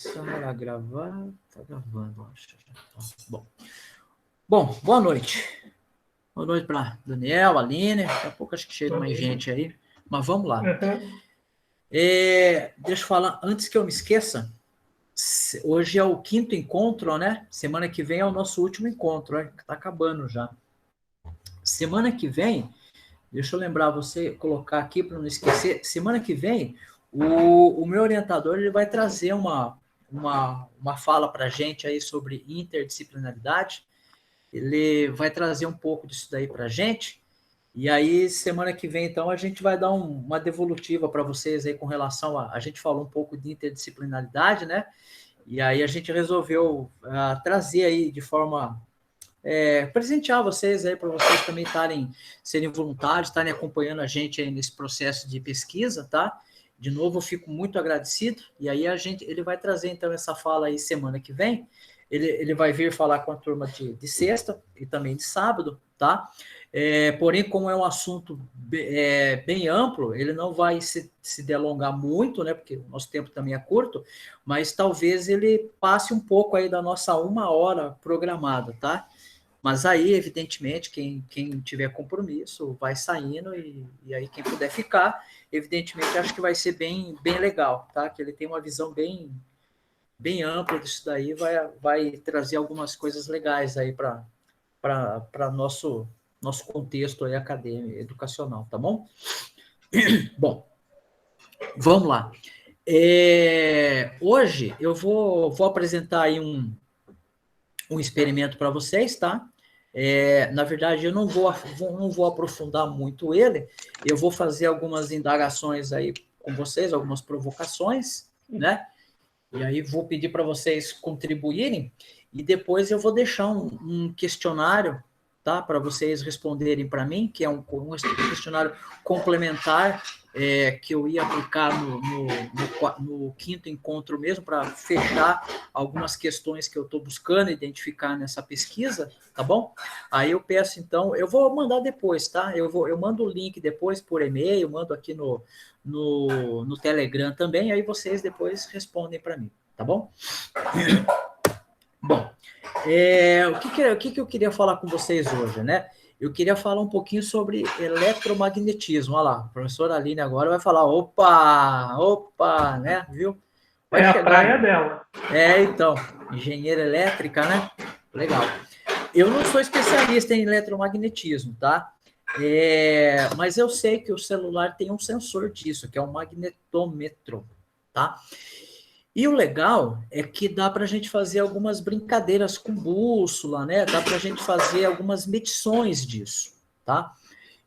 Começar a gravar. Tá gravando, acho. Bom, boa noite. Boa noite para Daniel, Aline. Daqui a pouco acho que chega mais gente aí. Mas vamos lá. Deixa eu falar, antes que eu me esqueça, hoje é o 5º encontro, né? Semana que vem é o nosso último encontro, né? Tá acabando já. Semana que vem, deixa eu lembrar você, colocar aqui para não esquecer, semana que vem, o meu orientador ele vai trazer uma fala para a gente aí sobre interdisciplinaridade. Ele vai trazer um pouco disso daí para a gente. E aí, semana que vem, então, a gente vai dar uma devolutiva para vocês aí com relação a gente falou um pouco de interdisciplinaridade, né? E aí a gente resolveu trazer aí de forma presentear vocês aí para vocês também serem voluntários, estarem acompanhando a gente aí nesse processo de pesquisa, tá? De novo, eu fico muito agradecido. E aí ele vai trazer então essa fala aí semana que vem. Ele vai vir falar com a turma de sexta e também de sábado, tá? Porém, como é um assunto bem amplo, ele não vai se delongar muito, né? Porque o nosso tempo também é curto, mas talvez ele passe um pouco aí da nossa 1 hora programada, tá? Mas aí, evidentemente, quem tiver compromisso vai saindo e aí quem puder ficar, evidentemente, acho que vai ser bem legal, tá? Que ele tem uma visão bem ampla disso daí, vai trazer algumas coisas legais aí para nosso contexto aí acadêmico, educacional, tá bom? Bom, vamos lá. Hoje eu vou apresentar aí um experimento para vocês, tá? Na verdade, eu não vou aprofundar muito ele, eu vou fazer algumas indagações aí com vocês, algumas provocações, né? E aí vou pedir para vocês contribuírem, e depois eu vou deixar um questionário, tá? Para vocês responderem para mim, que é um questionário complementar que eu ia aplicar no 5º encontro mesmo, para fechar algumas questões que eu estou buscando identificar nessa pesquisa, tá bom? Aí eu peço, então, eu vou mandar depois, tá? Eu mando o link depois por e-mail, mando aqui no Telegram também, aí vocês depois respondem para mim, tá bom? Bom, o que eu queria falar com vocês hoje, né? Eu queria falar um pouquinho sobre eletromagnetismo. Olha lá, a professora Aline agora vai falar, opa, né? Viu? Vai chegar, a praia dela. Então, engenheira elétrica, né? Legal. Eu não sou especialista em eletromagnetismo, tá? Mas eu sei que o celular tem um sensor disso, que é um magnetômetro, tá? E o legal é que dá para a gente fazer algumas brincadeiras com bússola, né? Dá para a gente fazer algumas medições disso, tá?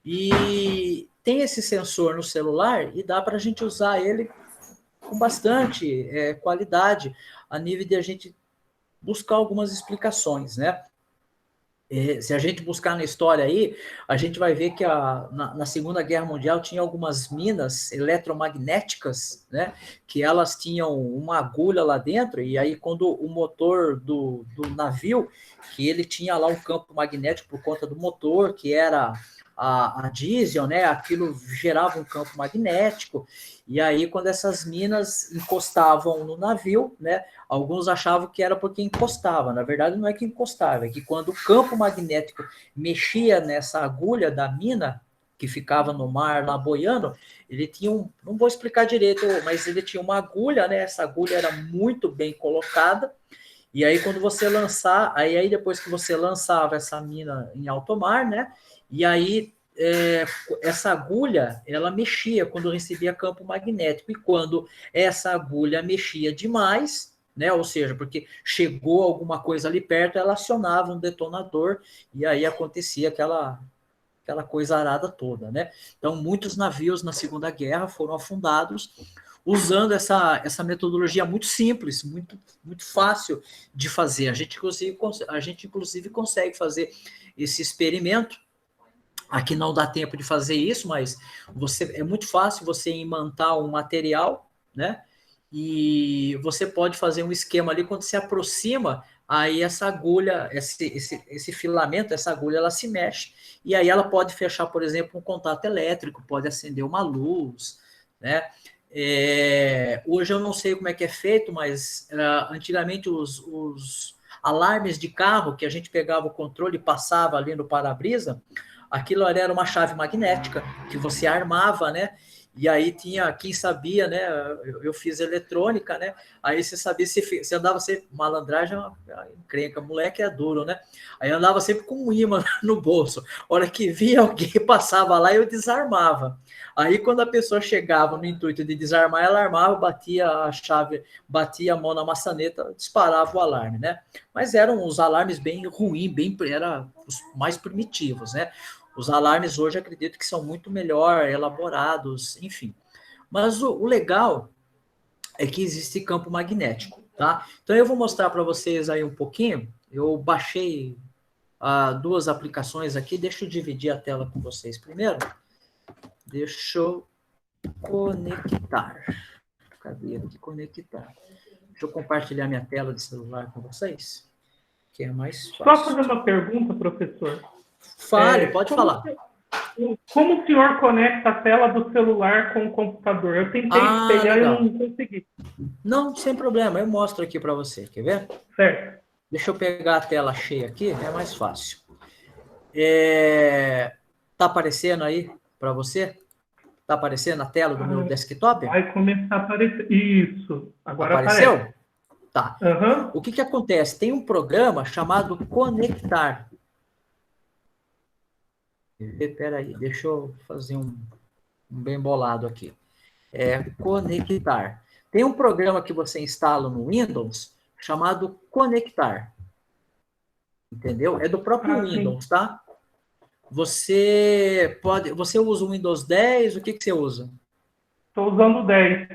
E tem esse sensor no celular e dá para a gente usar ele com bastante qualidade a nível de a gente buscar algumas explicações, né? Se a gente buscar na história aí, a gente vai ver que na Segunda Guerra Mundial tinha algumas minas eletromagnéticas, né, que elas tinham uma agulha lá dentro, e aí quando o motor do navio, que ele tinha lá um campo magnético por conta do motor, que era a diesel, né, aquilo gerava um campo magnético, e aí quando essas minas encostavam no navio, né, alguns achavam que era porque encostava. Na verdade, não é que encostava, é que quando o campo magnético mexia nessa agulha da mina, que ficava no mar lá boiando, ele tinha não vou explicar direito, mas ele tinha uma agulha, né? Essa agulha era muito bem colocada, e aí quando você lançar, aí depois que você lançava essa mina em alto mar, né? E aí essa agulha, ela mexia quando recebia campo magnético, e quando essa agulha mexia demais, né? Ou seja, porque chegou alguma coisa ali perto, ela acionava um detonador e aí acontecia aquela coisa arada toda, né? Então, muitos navios na Segunda Guerra foram afundados usando essa metodologia muito simples, muito fácil de fazer. A gente, inclusive, consegue fazer esse experimento. Aqui não dá tempo de fazer isso, mas é muito fácil você imantar um material, né? E você pode fazer um esquema ali quando se aproxima, aí essa agulha, esse filamento, essa agulha, ela se mexe, e aí ela pode fechar, por exemplo, um contato elétrico, pode acender uma luz, né? Hoje eu não sei como é que é feito, mas antigamente os alarmes de carro que a gente pegava o controle e passava ali no para-brisa, aquilo ali era uma chave magnética que você armava, né? E aí tinha quem sabia, né? Eu fiz eletrônica, né? Aí você sabia se andava sempre. Malandragem é uma encrenca, moleque é duro, né? Aí eu andava sempre com um imã no bolso. A hora que via alguém passava lá, eu desarmava. Aí quando a pessoa chegava no intuito de desarmar, ela armava, batia a chave, batia a mão na maçaneta, disparava o alarme, né? Mas eram os alarmes bem ruins, era os mais primitivos, né? Os alarmes hoje acredito que são muito melhor elaborados, enfim. Mas o legal é que existe campo magnético, tá? Então eu vou mostrar para vocês aí um pouquinho. Eu baixei duas aplicações aqui. Deixa eu dividir a tela com vocês primeiro. Deixa eu conectar. Cadê aqui conectar? Deixa eu compartilhar minha tela de celular com vocês, que é mais Só fazer fácil. uma pergunta, professor. Fale, pode falar. Como o senhor conecta a tela do celular com o computador? Eu tentei espelhar e eu não consegui. Não, sem problema, eu mostro aqui para você, quer ver? Certo. Deixa eu pegar a tela cheia aqui, é mais fácil. Tá aparecendo aí para você? Tá aparecendo na tela do meu desktop? Vai começar a aparecer. Isso, agora Apareceu? aparece. Tá. Uhum. O que acontece? Tem um programa chamado Conectar. Espera aí, deixa eu fazer um bem bolado aqui. Conectar. Tem um programa que você instala no Windows chamado Conectar. Entendeu? É do próprio Windows, tá? Você usa o Windows 10? O que você usa? Estou usando o 10.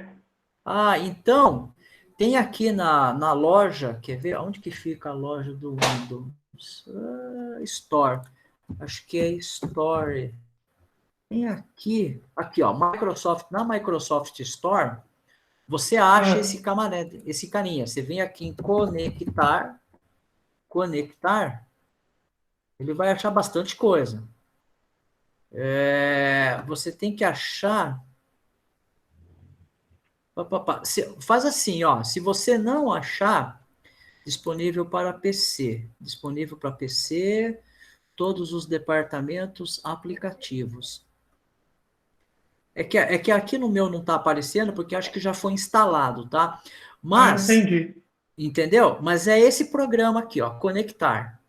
Então, tem aqui na loja, quer ver? Onde que fica a loja do Windows? Store. Acho que é Store. Tem aqui, ó, Microsoft. Na Microsoft Store, você acha esse carinha. Você vem aqui em conectar, ele vai achar bastante coisa. Você tem que achar. Faz assim, ó. Se você não achar disponível para PC, todos os departamentos aplicativos. É que aqui no meu não está aparecendo porque acho que já foi instalado, tá? Mas, entendi. entendeu? Mas é esse programa aqui, ó, Conectar,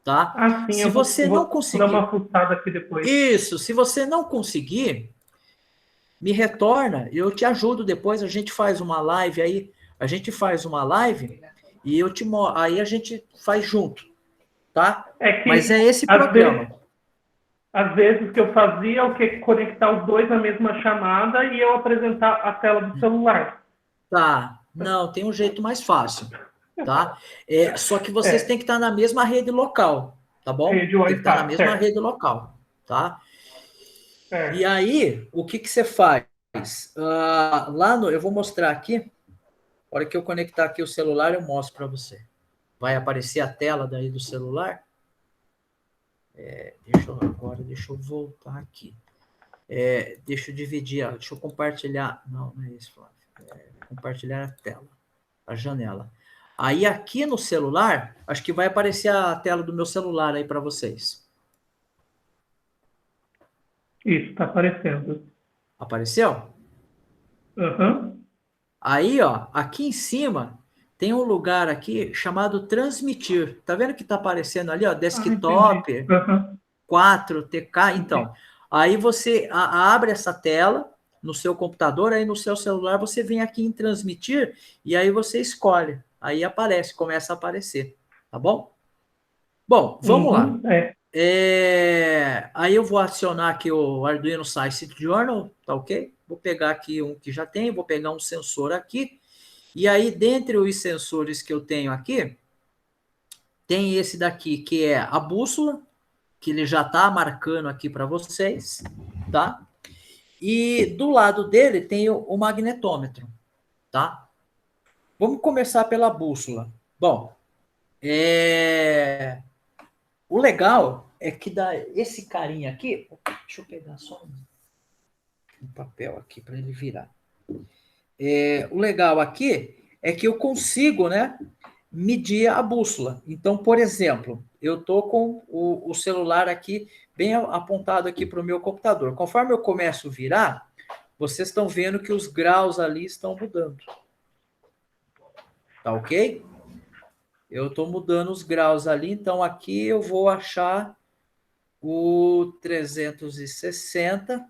tá? Sim, Se você não conseguir, dar uma fuçada aqui depois. Isso, se você não conseguir, me retorna, eu te ajudo depois, a gente faz uma live aí, e aí a gente faz junto, tá? Mas é esse programa. Às vezes que eu fazia o que conectar os dois na mesma chamada e eu apresentar a tela do celular. Tá, não, tem um jeito mais fácil, tá? Só que vocês têm que estar na mesma rede local, tá bom? Rede Wi-Fi, tem que estar na mesma rede local, tá? E aí, o que você faz? Eu vou mostrar aqui, a hora que eu conectar aqui o celular, eu mostro para você. Vai aparecer a tela daí do celular. Deixa eu voltar aqui. Deixa eu dividir, deixa eu compartilhar. Não é isso, Flávio. Compartilhar a tela, a janela. Aí aqui no celular, acho que vai aparecer a tela do meu celular aí para vocês. Isso, está aparecendo. Apareceu? Uhum. Aí, ó, aqui em cima tem um lugar aqui chamado transmitir. Tá vendo que tá aparecendo ali, ó, desktop, 4TK? Então, aí você abre essa tela no seu computador, aí no seu celular você vem aqui em transmitir e aí você escolhe. Aí começa a aparecer, tá bom? Bom, vamos lá. Aí eu vou acionar aqui o Arduino Science Journal, tá ok? Vou pegar aqui um que já tem, vou pegar um sensor aqui. E aí, dentre os sensores que eu tenho aqui, tem esse daqui, que é a bússola, que ele já está marcando aqui para vocês, tá? E do lado dele tem o magnetômetro, tá? Vamos começar pela bússola. Bom, o legal é que dá esse carinha aqui. Deixa eu pegar só um papel aqui para ele virar. o legal aqui é que eu consigo, né, medir a bússola. Então, por exemplo, eu estou com o celular aqui bem apontado aqui para o meu computador. Conforme eu começo a virar, vocês estão vendo que os graus ali estão mudando. Tá ok? Eu estou mudando os graus ali, então aqui eu vou achar o 360.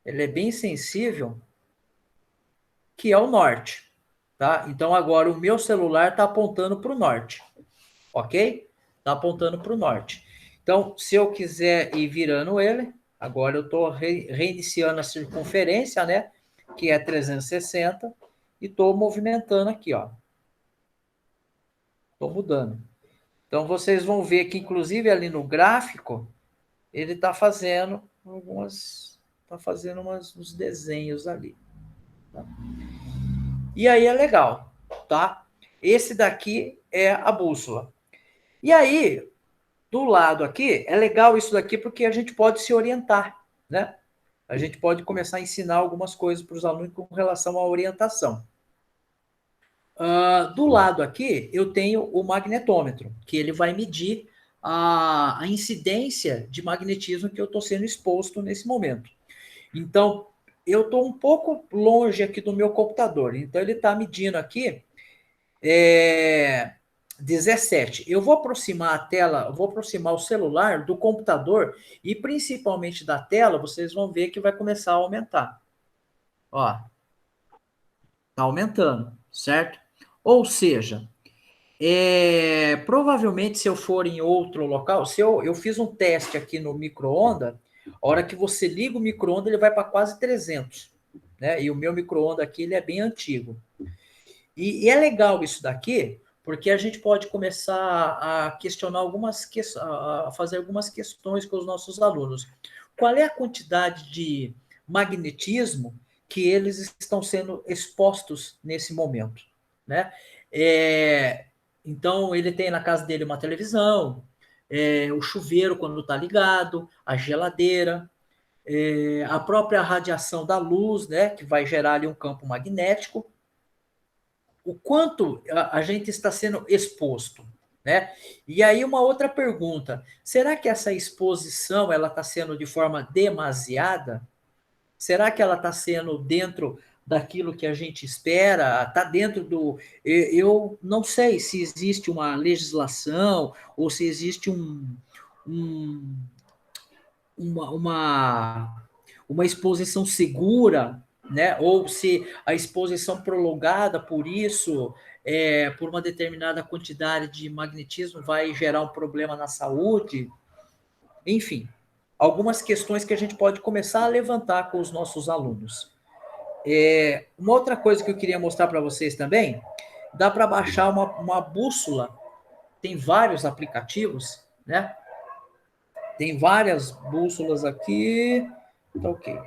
Ele é bem sensível, que é o norte. Tá? Então agora o meu celular está apontando para o norte. Ok? Está apontando para o norte. Então, se eu quiser ir virando ele, agora eu estou reiniciando a circunferência, né? Que é 360, e estou movimentando aqui, ó. Estou mudando. Então, vocês vão ver que, inclusive, ali no gráfico, ele está fazendo uns desenhos ali. Tá? E aí é legal, tá? Esse daqui é a bússola. E aí, do lado aqui, é legal isso daqui porque a gente pode se orientar, né? A gente pode começar a ensinar algumas coisas para os alunos com relação à orientação. Do lado aqui, eu tenho o magnetômetro, que ele vai medir a incidência de magnetismo que eu estou sendo exposto nesse momento. Então, eu estou um pouco longe aqui do meu computador, então ele está medindo aqui 17. Eu vou aproximar a tela, vou aproximar o celular do computador e principalmente da tela, vocês vão ver que vai começar a aumentar. Ó, tá aumentando, certo? Ou seja, provavelmente se eu for em outro local, se eu fiz um teste aqui no micro-ondas, a hora que você liga o micro-ondas, ele vai para quase 300, né? E o meu micro-ondas aqui, ele é bem antigo. E é legal isso daqui, porque a gente pode começar a questionar a fazer algumas questões com os nossos alunos. Qual é a quantidade de magnetismo que eles estão sendo expostos nesse momento, né? Então, ele tem na casa dele uma televisão, o chuveiro quando está ligado, a geladeira, a própria radiação da luz, né, que vai gerar ali um campo magnético, o quanto a gente está sendo exposto, né? E aí uma outra pergunta, será que essa exposição ela está sendo de forma demasiada? Será que ela está sendo dentro daquilo que a gente espera? Está dentro do... Eu não sei se existe uma legislação ou se existe um, uma exposição segura, né? Ou se a exposição prolongada por isso, por uma determinada quantidade de magnetismo, vai gerar um problema na saúde. Enfim, algumas questões que a gente pode começar a levantar com os nossos alunos. Uma outra coisa que eu queria mostrar para vocês também, dá para baixar uma bússola, tem vários aplicativos, né? Tem várias bússolas aqui. Tá ok.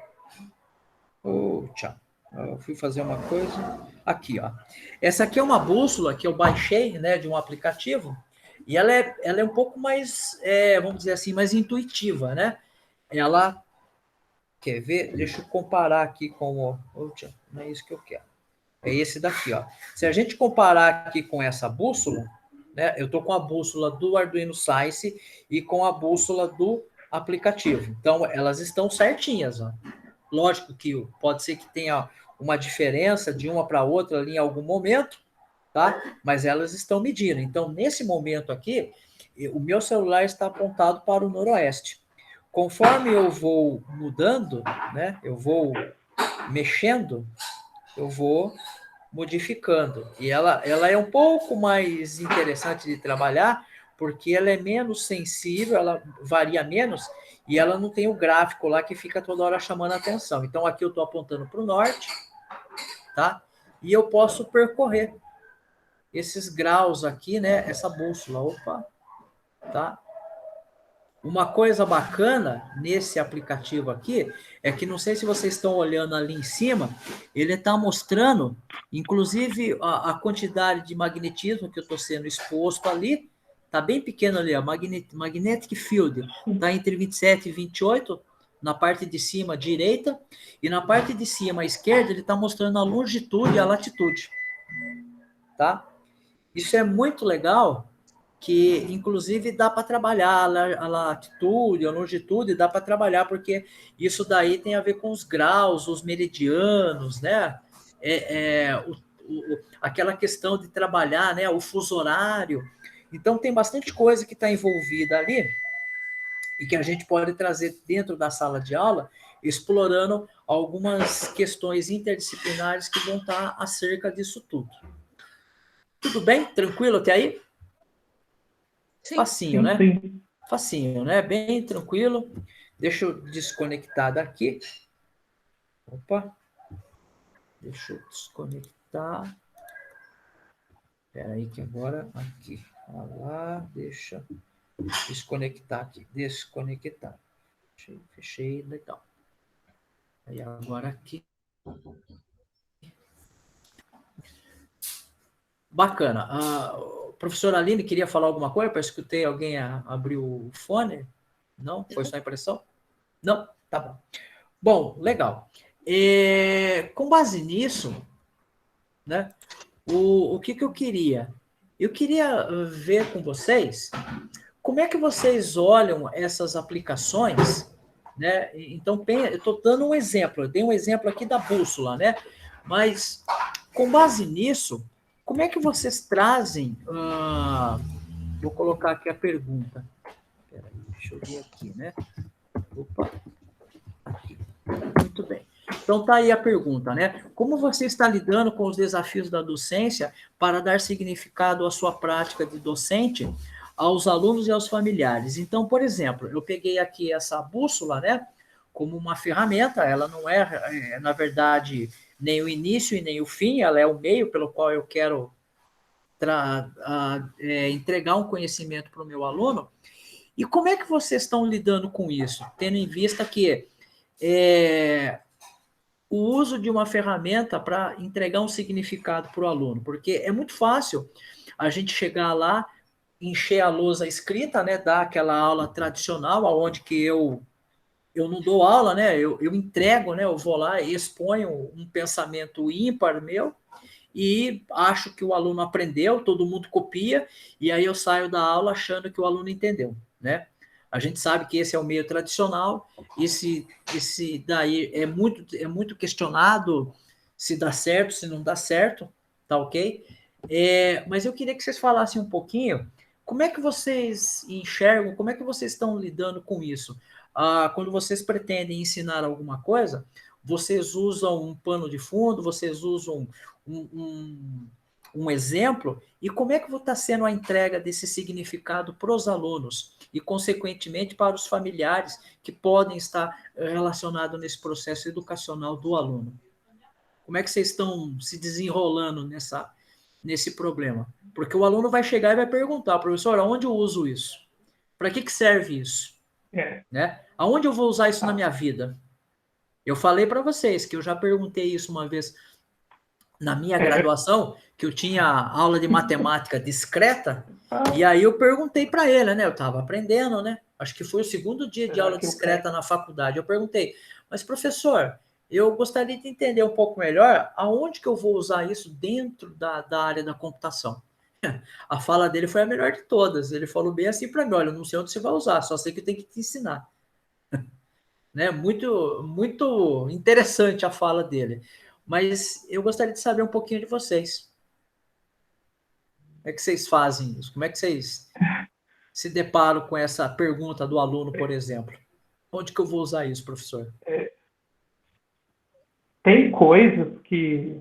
Tchau. Eu fui fazer uma coisa. Aqui, ó. Essa aqui é uma bússola que eu baixei, né, de um aplicativo. E ela é um pouco mais, vamos dizer assim, mais intuitiva, né? Ela, quer ver? Deixa eu comparar aqui com o... Tchau, não é isso que eu quero. É esse daqui, ó. Se a gente comparar aqui com essa bússola, né? Eu estou com a bússola do Arduino Science e com a bússola do aplicativo. Então, elas estão certinhas, ó. Lógico que pode ser que tenha uma diferença de uma para outra ali em algum momento, tá? Mas elas estão medindo. Então, nesse momento aqui, o meu celular está apontado para o noroeste. Conforme eu vou mudando, né? Eu vou mexendo, eu vou modificando. E ela é um pouco mais interessante de trabalhar, porque ela é menos sensível, ela varia menos, e ela não tem o gráfico lá que fica toda hora chamando a atenção. Então, aqui eu estou apontando para o norte, tá? E eu posso percorrer esses graus aqui, né? Essa bússola, opa, tá? Uma coisa bacana nesse aplicativo aqui é que, não sei se vocês estão olhando ali em cima, ele está mostrando, inclusive, a quantidade de magnetismo que eu estou sendo exposto ali, está bem pequeno ali, ó, magnetic field, está entre 27 e 28, na parte de cima direita, e na parte de cima à esquerda ele está mostrando a longitude e a latitude. Tá? Isso é muito legal, que inclusive dá para trabalhar a latitude, a longitude, dá para trabalhar, porque isso daí tem a ver com os graus, os meridianos, né? Aquela questão de trabalhar, né? O fuso horário. Então tem bastante coisa que está envolvida ali e que a gente pode trazer dentro da sala de aula, explorando algumas questões interdisciplinares que vão estar acerca disso tudo. Tudo bem? Tranquilo até aí? Sim. Facinho, né? Sim. Facinho, né? Bem tranquilo. Deixa eu desconectar daqui. Opa. Deixa eu desconectar. Espera aí que agora aqui. Lá, deixa desconectar aqui. Desconectar. Fechei, legal. Aí agora aqui. Bacana. A professora Aline queria falar alguma coisa? Parece que escutei alguém abrir o fone. Não? Foi só impressão? Não? Tá bom. Bom, legal. Com base nisso, né, o que eu queria? Eu queria ver com vocês como é que vocês olham essas aplicações, né? Então, eu estou dando um exemplo, eu dei um exemplo aqui da bússola, né? Mas, com base nisso, como é que vocês trazem... vou colocar aqui a pergunta. Espera aí, deixa eu ver aqui, né? Opa, aqui. Muito bem. Então, tá aí a pergunta, né? Como você está lidando com os desafios da docência para dar significado à sua prática de docente aos alunos e aos familiares? Então, por exemplo, eu peguei aqui essa bússola, né, como uma ferramenta, ela não na verdade, nem o início e nem o fim, ela é o meio pelo qual eu quero entregar um conhecimento para o meu aluno. E como é que vocês estão lidando com isso? Tendo em vista que o uso de uma ferramenta para entregar um significado para o aluno, porque é muito fácil a gente chegar lá, encher a lousa escrita, né, dar aquela aula tradicional, aonde que eu não dou aula, né, eu entrego, né, eu vou lá e exponho um pensamento ímpar meu e acho que o aluno aprendeu, todo mundo copia, e aí eu saio da aula achando que o aluno entendeu, né? A gente sabe que esse é o meio tradicional, esse daí é muito questionado se dá certo, se não dá certo, tá ok? Mas eu queria que vocês falassem um pouquinho como é que vocês enxergam, como é que vocês estão lidando com isso? Quando vocês pretendem ensinar alguma coisa, vocês usam um pano de fundo, vocês usam um exemplo, e como é que está sendo a entrega desse significado para os alunos e, consequentemente, para os familiares que podem estar relacionados nesse processo educacional do aluno? Como é que vocês estão se desenrolando nesse problema? Porque o aluno vai chegar e vai perguntar, professor, aonde eu uso isso? Para que serve isso? Né? Aonde eu vou usar isso na minha vida? Eu falei para vocês que eu já perguntei isso uma vez na minha graduação, que eu tinha aula de matemática discreta, e aí eu perguntei para ele, né? Eu estava aprendendo, né? Acho que foi o segundo dia de aula discreta na faculdade. Eu perguntei, mas professor, eu gostaria de entender um pouco melhor aonde que eu vou usar isso dentro da área da computação. A fala dele foi a melhor de todas. Ele falou bem assim para mim, olha, eu não sei onde você vai usar, só sei que eu tenho que te ensinar. Né? Muito, muito interessante a fala dele. Mas eu gostaria de saber um pouquinho de vocês. Como é que vocês fazem isso? Como é que vocês se deparam com essa pergunta do aluno, por exemplo? Onde que eu vou usar isso, professor? Tem coisas que,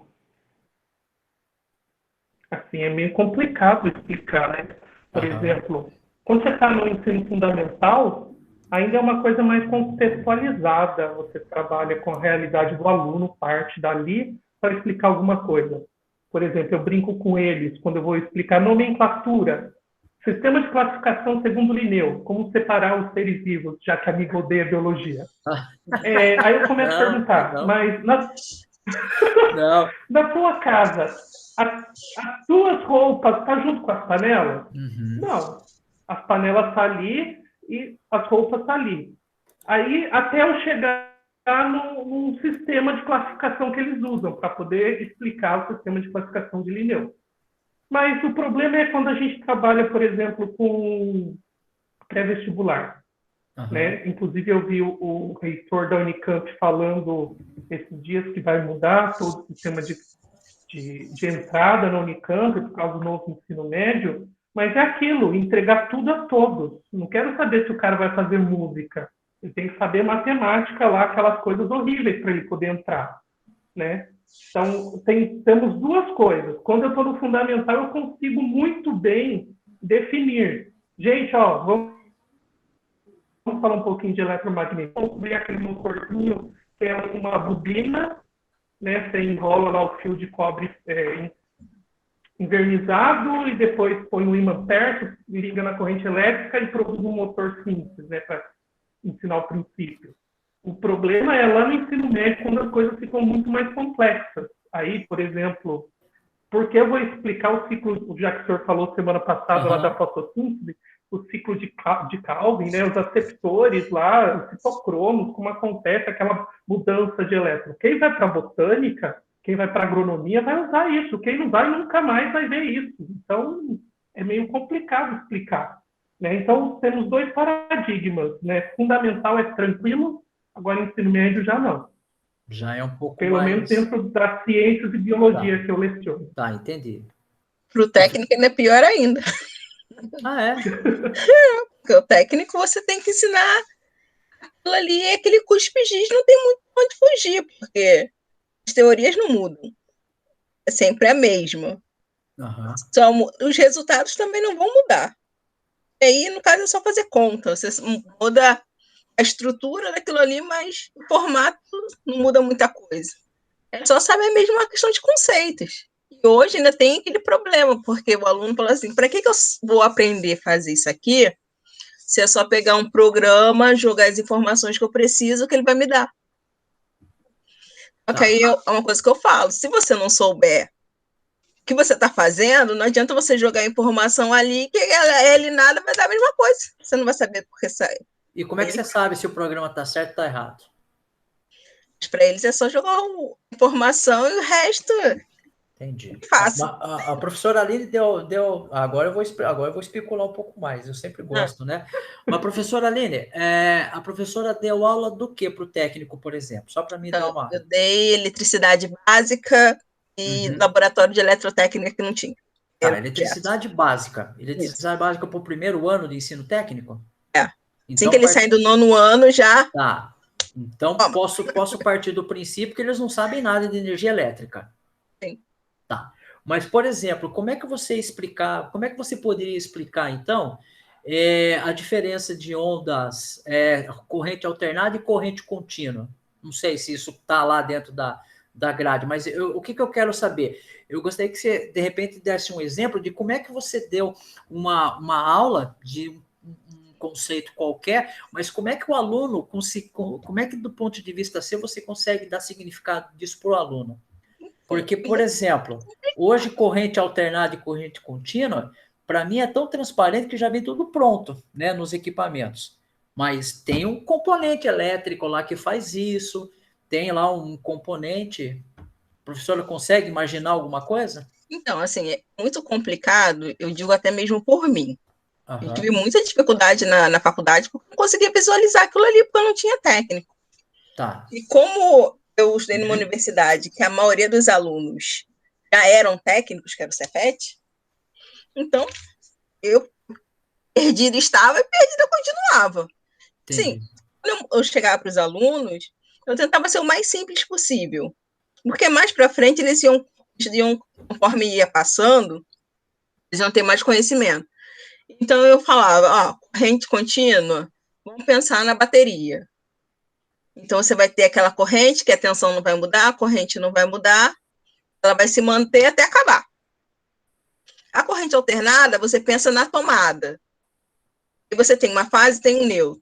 assim, é meio complicado explicar, né? Por exemplo, quando você está no ensino fundamental, ainda é uma coisa mais contextualizada. Você trabalha com a realidade do aluno, parte dali para explicar alguma coisa. Por exemplo, eu brinco com eles quando eu vou explicar nomenclatura. Sistema de classificação segundo Linneu. Como separar os seres vivos, já que amigo odeia biologia. Aí eu começo a perguntar, mas na tua casa, as tuas roupas estão junto com as panelas? Não. As panelas estão ali e as roupas estão ali. Aí, até eu chegar num sistema de classificação que eles usam para poder explicar o sistema de classificação de Linneu. Mas o problema é quando a gente trabalha, por exemplo, com pré-vestibular. Né? Inclusive, eu vi o reitor da Unicamp falando esses dias que vai mudar todo o sistema de entrada na Unicamp por causa do novo ensino médio, mas é aquilo, entregar tudo a todos. Não quero saber se o cara vai fazer música. Ele tem que saber matemática lá, aquelas coisas horríveis para ele poder entrar. Né? Então, temos duas coisas. Quando eu estou no fundamental, eu consigo muito bem definir. Gente, ó, vamos falar um pouquinho de eletromagnetismo. Vamos ver aquele motorzinho que é uma bobina, né? Você enrola lá o fio de cobre invernizado e depois põe um ímã perto, liga na corrente elétrica e produz um motor simples, né? Para ensinar o princípio. O problema é lá no ensino médio, quando as coisas ficam muito mais complexas. Aí, por exemplo, porque eu vou explicar o ciclo, já que o senhor falou semana passada lá da fotossíntese, o ciclo de Calvin, né, os aceptores lá, os citocromos, como acontece aquela mudança de elétron. Quem vai para a botânica, quem vai para a agronomia vai usar isso. Quem não vai, nunca mais vai ver isso. Então, é meio complicado explicar. Né? Então, temos dois paradigmas. Né? Fundamental é tranquilo, agora ensino médio já não. Já é um pouco Pelo mais... menos dentro das ciências e biologia que eu leciono. Tá, entendi. Para o técnico ainda é pior ainda. Ah, é? Porque o técnico você tem que ensinar aquilo ali, aquele cuspe-giz, não tem muito onde fugir, porque as teorias não mudam. É sempre a mesma. Só os resultados também não vão mudar. E aí, no caso, é só fazer conta. Você muda a estrutura daquilo ali, mas o formato não muda muita coisa. É só saber mesmo uma questão de conceitos. E hoje ainda tem aquele problema, porque o aluno fala assim, para que eu vou aprender a fazer isso aqui se é só pegar um programa, jogar as informações que eu preciso, que ele vai me dar? Só que aí é uma coisa que eu falo, se você não souber o que você está fazendo, não adianta você jogar a informação ali, que ele nada vai dar a mesma coisa. Você não vai saber por que sai. E como é que você sabe se o programa está certo ou está errado? Para eles é só jogar a informação e o resto... Entendi. Fácil. A professora Aline deu... Agora eu vou especular um pouco mais, eu sempre gosto, né? Mas, professora Aline, a professora deu aula do que para o técnico, por exemplo? Só para mim dar uma... Eu dei eletricidade básica e laboratório de eletrotécnica que não tinha. Tá, eletricidade básica. Eletricidade básica para o primeiro ano de ensino técnico? Então, assim que eles saem do 9º ano, já... Tá. Então, posso partir do princípio que eles não sabem nada de energia elétrica. Sim. Tá. Mas, por exemplo, como é que você poderia explicar, então, a diferença de ondas, corrente alternada e corrente contínua? Não sei se isso está lá dentro da grade, mas o que eu quero saber? Eu gostaria que você, de repente, desse um exemplo de como é que você deu uma aula de um conceito qualquer, mas como é que o aluno, como é que do ponto de vista seu, você consegue dar significado disso para o aluno? Porque, por exemplo, hoje corrente alternada e corrente contínua, para mim é tão transparente que já vem tudo pronto, né, nos equipamentos. Mas tem um componente elétrico lá que faz isso, tem lá um componente... A professora consegue imaginar alguma coisa? Então, assim, é muito complicado, eu digo até mesmo por mim. Eu tive muita dificuldade na faculdade porque não conseguia visualizar aquilo ali, porque eu não tinha técnico. Tá. E como eu estudei numa universidade que a maioria dos alunos já eram técnicos, que era o Cefet, então eu perdida estava e perdida continuava. Sim, quando eu chegava para os alunos, eu tentava ser o mais simples possível, porque mais para frente eles iam, conforme ia passando, eles iam ter mais conhecimento. Então eu falava, corrente contínua, vamos pensar na bateria. Então, você vai ter aquela corrente, que a tensão não vai mudar, a corrente não vai mudar, ela vai se manter até acabar. A corrente alternada, você pensa na tomada. E você tem uma fase e tem um neutro.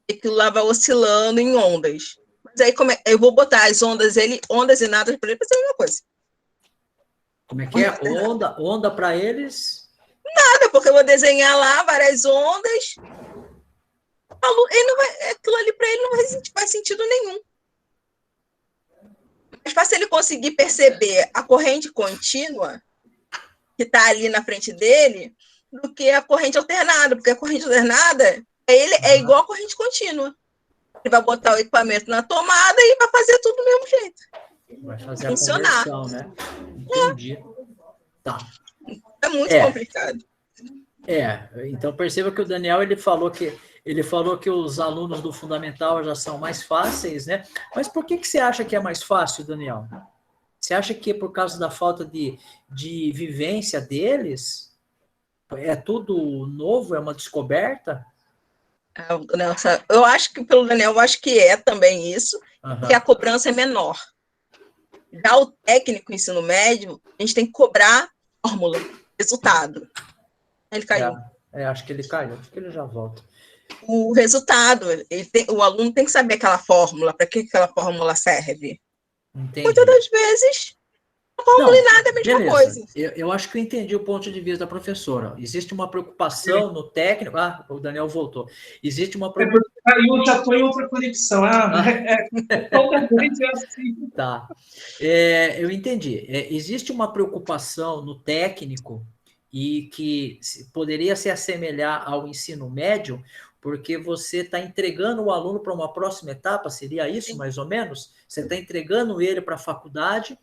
E aquilo lá vai oscilando em ondas. Mas aí, eu vou botar as ondas, ondas e nada, para ele, vai ser a mesma coisa. Como é que é? Onda para eles? Nada, porque eu vou desenhar lá várias ondas, ele não vai, aquilo ali para ele não faz sentido nenhum. É mais fácil ele conseguir perceber a corrente contínua que está ali na frente dele do que a corrente alternada, porque a corrente alternada ele é igual a corrente contínua. Ele vai botar o equipamento na tomada e vai fazer tudo do mesmo jeito. Vai fazer funcionar. A conversão, né? Entendi. Tá. É muito complicado. Então perceba que o Daniel ele falou que os alunos do fundamental já são mais fáceis, né? Mas por que você acha que é mais fácil, Daniel? Você acha que é por causa da falta de vivência deles? É tudo novo? É uma descoberta? Eu acho que pelo Daniel, eu acho que é também isso, porque a cobrança é menor. Já o técnico ensino médio, a gente tem que cobrar fórmula, resultado. Ele caiu. Acho que ele caiu, acho que ele já volta. O resultado, o aluno tem que saber aquela fórmula, para que aquela fórmula serve. Entendi. Muitas das vezes, a fórmula e nada é a mesma coisa. Eu acho que eu entendi o ponto de vista da professora. Existe uma preocupação no técnico. O Daniel voltou. Existe uma preocupação. Eu já estou em outra conexão. Toda vez é assim. Tá. Eu entendi. Existe uma preocupação no técnico e que poderia se assemelhar ao ensino médio, porque você está entregando o aluno para uma próxima etapa, seria isso, mais ou menos? Você está entregando ele para a faculdade,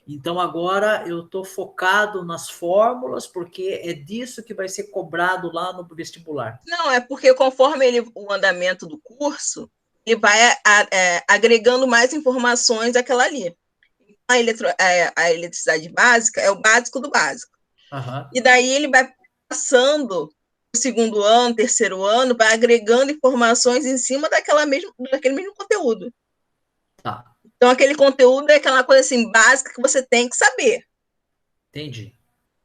então agora eu estou focado nas fórmulas, porque é disso que vai ser cobrado lá no vestibular. Não, é porque conforme o andamento do curso, ele vai agregando mais informações àquela ali. A eletricidade básica é o básico do básico. E daí ele vai passando o segundo ano, terceiro ano, vai agregando informações em cima daquele mesmo conteúdo. Tá. Então, aquele conteúdo é aquela coisa assim, básica que você tem que saber. Entendi.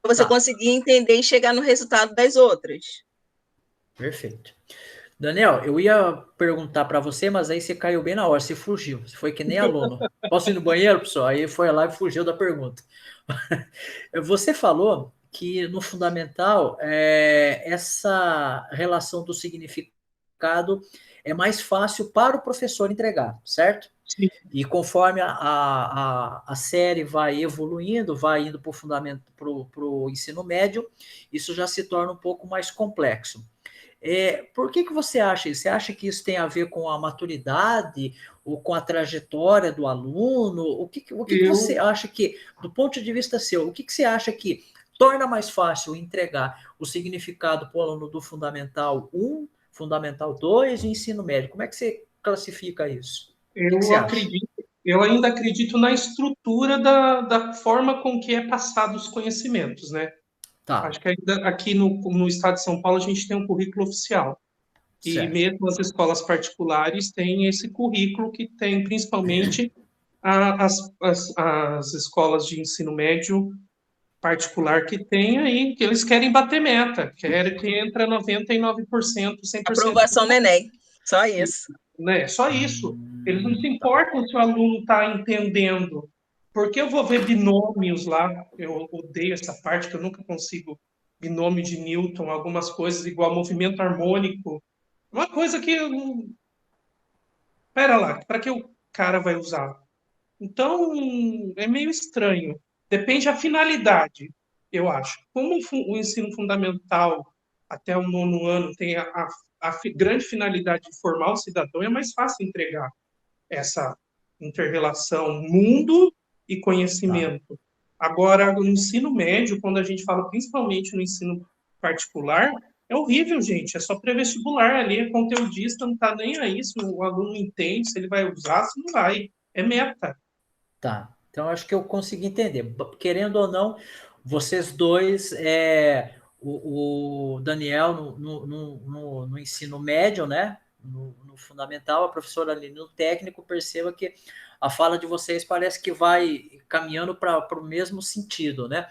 Para você conseguir entender e chegar no resultado das outras. Perfeito. Daniel, eu ia perguntar para você, mas aí você caiu bem na hora, você fugiu. Você foi que nem aluno. Posso ir no banheiro, pessoal? Aí foi lá e fugiu da pergunta. Você falou que no fundamental essa relação do significado é mais fácil para o professor entregar, certo? Sim. E conforme a série vai evoluindo, vai indo para o fundamento, para o ensino médio, isso já se torna um pouco mais complexo. Por que você acha isso? Você acha que isso tem a ver com a maturidade ou com a trajetória do aluno? O que você acha que, do ponto de vista seu, o que você acha que torna mais fácil entregar o significado para o aluno do Fundamental 1, Fundamental 2 e ensino médio? Como é que você classifica isso? Eu ainda acredito na estrutura da forma com que é passado os conhecimentos, né? Tá. Acho que ainda aqui no estado de São Paulo a gente tem um currículo oficial. Certo. E mesmo as escolas particulares têm esse currículo que tem principalmente as escolas de ensino médio particular que tem aí, que eles querem bater meta, querem que entra 99%, 100%. Aprovação no Enem, só isso. Né? Só isso. Eles não se importam se o aluno está entendendo. Porque eu vou ver binômios lá, eu odeio essa parte, que eu nunca consigo binômio de Newton, algumas coisas igual movimento harmônico. Uma coisa que Pera lá, para que o cara vai usar? Então, é meio estranho. Depende da finalidade, eu acho. Como o ensino fundamental até o 9º ano tem a grande finalidade de formar o cidadão, é mais fácil entregar essa inter-relação mundo e conhecimento. Agora, no ensino médio, quando a gente fala principalmente no ensino particular, é horrível, gente. É só pré-vestibular ali, é conteudista, não está nem aí se o aluno entende, se ele vai usar, se não vai. É meta. Tá. Então, acho que eu consegui entender. Querendo ou não, vocês dois, o Daniel no ensino médio, né? No fundamental, a professora ali no técnico, perceba que a fala de vocês parece que vai caminhando para o mesmo sentido, né?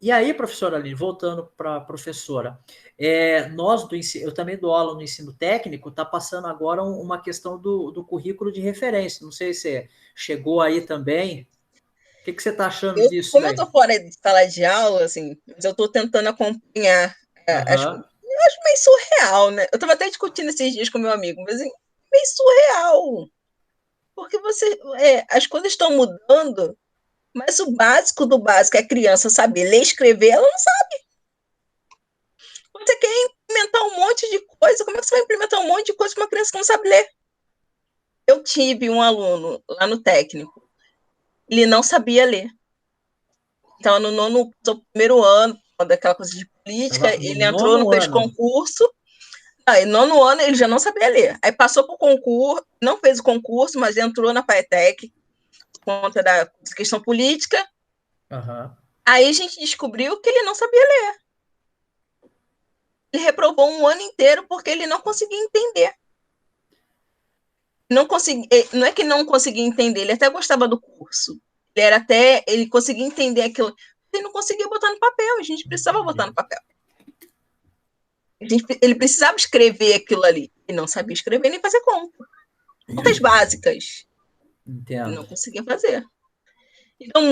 E aí, professora Aline, voltando para a professora, eu também dou aula no ensino técnico, está passando agora uma questão do currículo de referência. Não sei se chegou aí também. O que você está achando disso? Como eu estou fora de sala de aula, assim, mas eu estou tentando acompanhar acho meio surreal, né? Eu estava até discutindo esses dias com meu amigo, mas assim, meio surreal. Porque as coisas estão mudando, mas o básico do básico é a criança saber ler e escrever, ela não sabe. Você quer implementar um monte de coisa, como é que você vai implementar um monte de coisa com uma criança que não sabe ler? Eu tive um aluno lá no técnico, ele não sabia ler. Então, no primeiro ano, daquela coisa de política, ele entrou, não fez concurso. Aí, nono ano, ele já não sabia ler. Aí passou para o concurso, não fez o concurso, mas entrou na FATEC, por conta da questão política. Uhum. Aí a gente descobriu que ele não sabia ler. Ele reprovou um ano inteiro porque ele não conseguia entender. Não é que não conseguia entender, ele até gostava do curso. Ele conseguia entender aquilo. Ele não conseguia botar no papel, a gente precisava botar no papel. Ele precisava escrever aquilo ali. Ele não sabia escrever nem fazer conta. Contas básicas. Entendo. Ele não conseguia fazer. Então,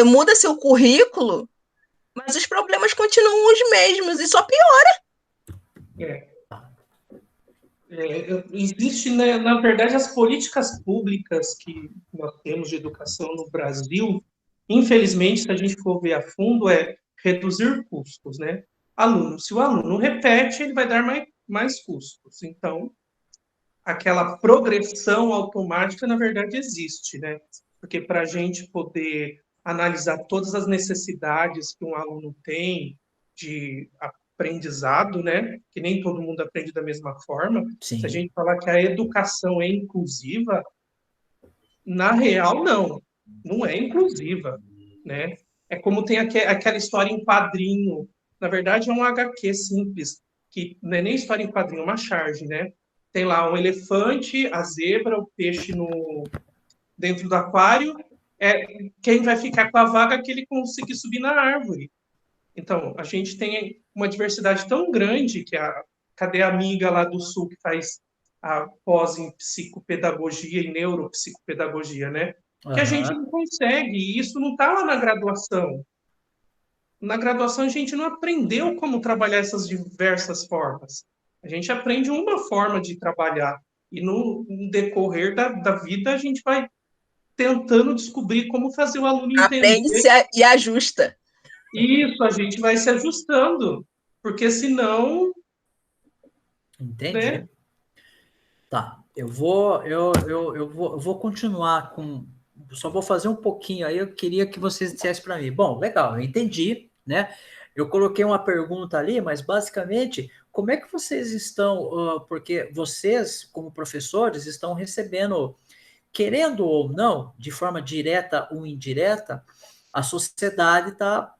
muda seu currículo, mas os problemas continuam os mesmos e só piora. Existe, né, na verdade, as políticas públicas que nós temos de educação no Brasil, infelizmente, se a gente for ver a fundo, é reduzir custos, né? Se o aluno repete, ele vai dar mais custos. Então, aquela progressão automática, na verdade, existe, né? Porque para a gente poder analisar todas as necessidades que um aluno tem de aprendizado, né? Que nem todo mundo aprende da mesma forma. Sim. Se a gente falar que a educação é inclusiva, na real, não é inclusiva, né? É como tem aquela história em quadrinho. Na verdade, é um HQ simples, que não é nem história em quadrinho, é uma charge, né? Tem lá um elefante, a zebra, o peixe dentro do aquário. Quem vai ficar com a vaga é que ele conseguir subir na árvore. Então, a gente tem uma diversidade tão grande que cadê a amiga lá do Sul que faz a pós em psicopedagogia e neuropsicopedagogia, né? Que a gente não consegue, e isso não está lá na graduação. Na graduação, a gente não aprendeu como trabalhar essas diversas formas. A gente aprende uma forma de trabalhar, e no decorrer da vida, a gente vai tentando descobrir como fazer o aluno entender. Aprende e ajusta. Isso, a gente vai se ajustando, porque senão... Entendi. Né? Tá, eu vou continuar com... Só vou fazer um pouquinho aí, eu queria que vocês dissessem para mim. Bom, legal, eu entendi, né? Eu coloquei uma pergunta ali, mas basicamente, como é que vocês estão... porque vocês, como professores, estão recebendo, querendo ou não, de forma direta ou indireta, a sociedade tá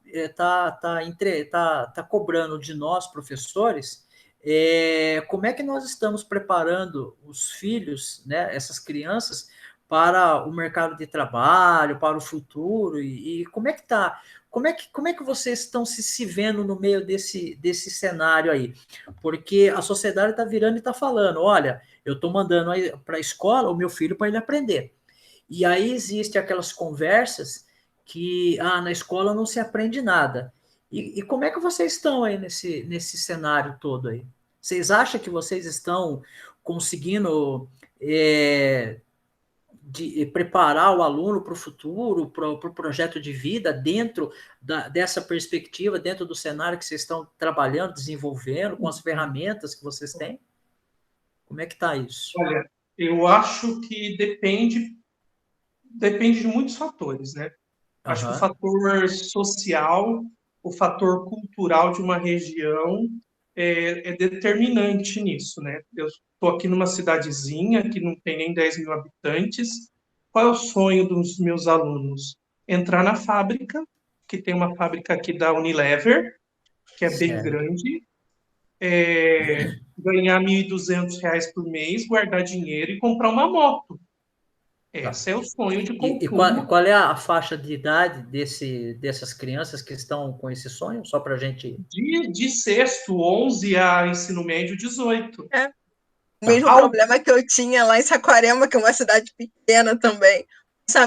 cobrando de nós, professores, como é que nós estamos preparando os filhos, né, essas crianças, para o mercado de trabalho, para o futuro, e como é que tá? Como é que vocês estão se vendo no meio desse cenário aí? Porque a sociedade está virando e está falando, olha, eu estou mandando para a escola o meu filho para ele aprender. E aí existe aquelas conversas que na escola não se aprende nada. E como é que vocês estão aí nesse cenário todo aí? Vocês acham que vocês estão conseguindo preparar o aluno para o futuro, para o projeto de vida, dentro dessa perspectiva, dentro do cenário que vocês estão trabalhando, desenvolvendo, com as ferramentas que vocês têm? Como é que está isso? Olha, eu acho que depende de muitos fatores, né? Acho que o fator social, o fator cultural de uma região é determinante nisso, né? Eu estou aqui numa cidadezinha que não tem nem 10 mil habitantes. Qual é o sonho dos meus alunos? Entrar na fábrica, que tem uma fábrica aqui da Unilever, que é bem grande, ganhar R$ 1.200 por mês, guardar dinheiro e comprar uma moto. Esse é o sonho de consumo. E qual é a faixa de idade dessas crianças que estão com esse sonho? Só para a gente... De sexto, 11, a ensino médio, 18. O mesmo problema que eu tinha lá em Saquarema, que é uma cidade pequena também.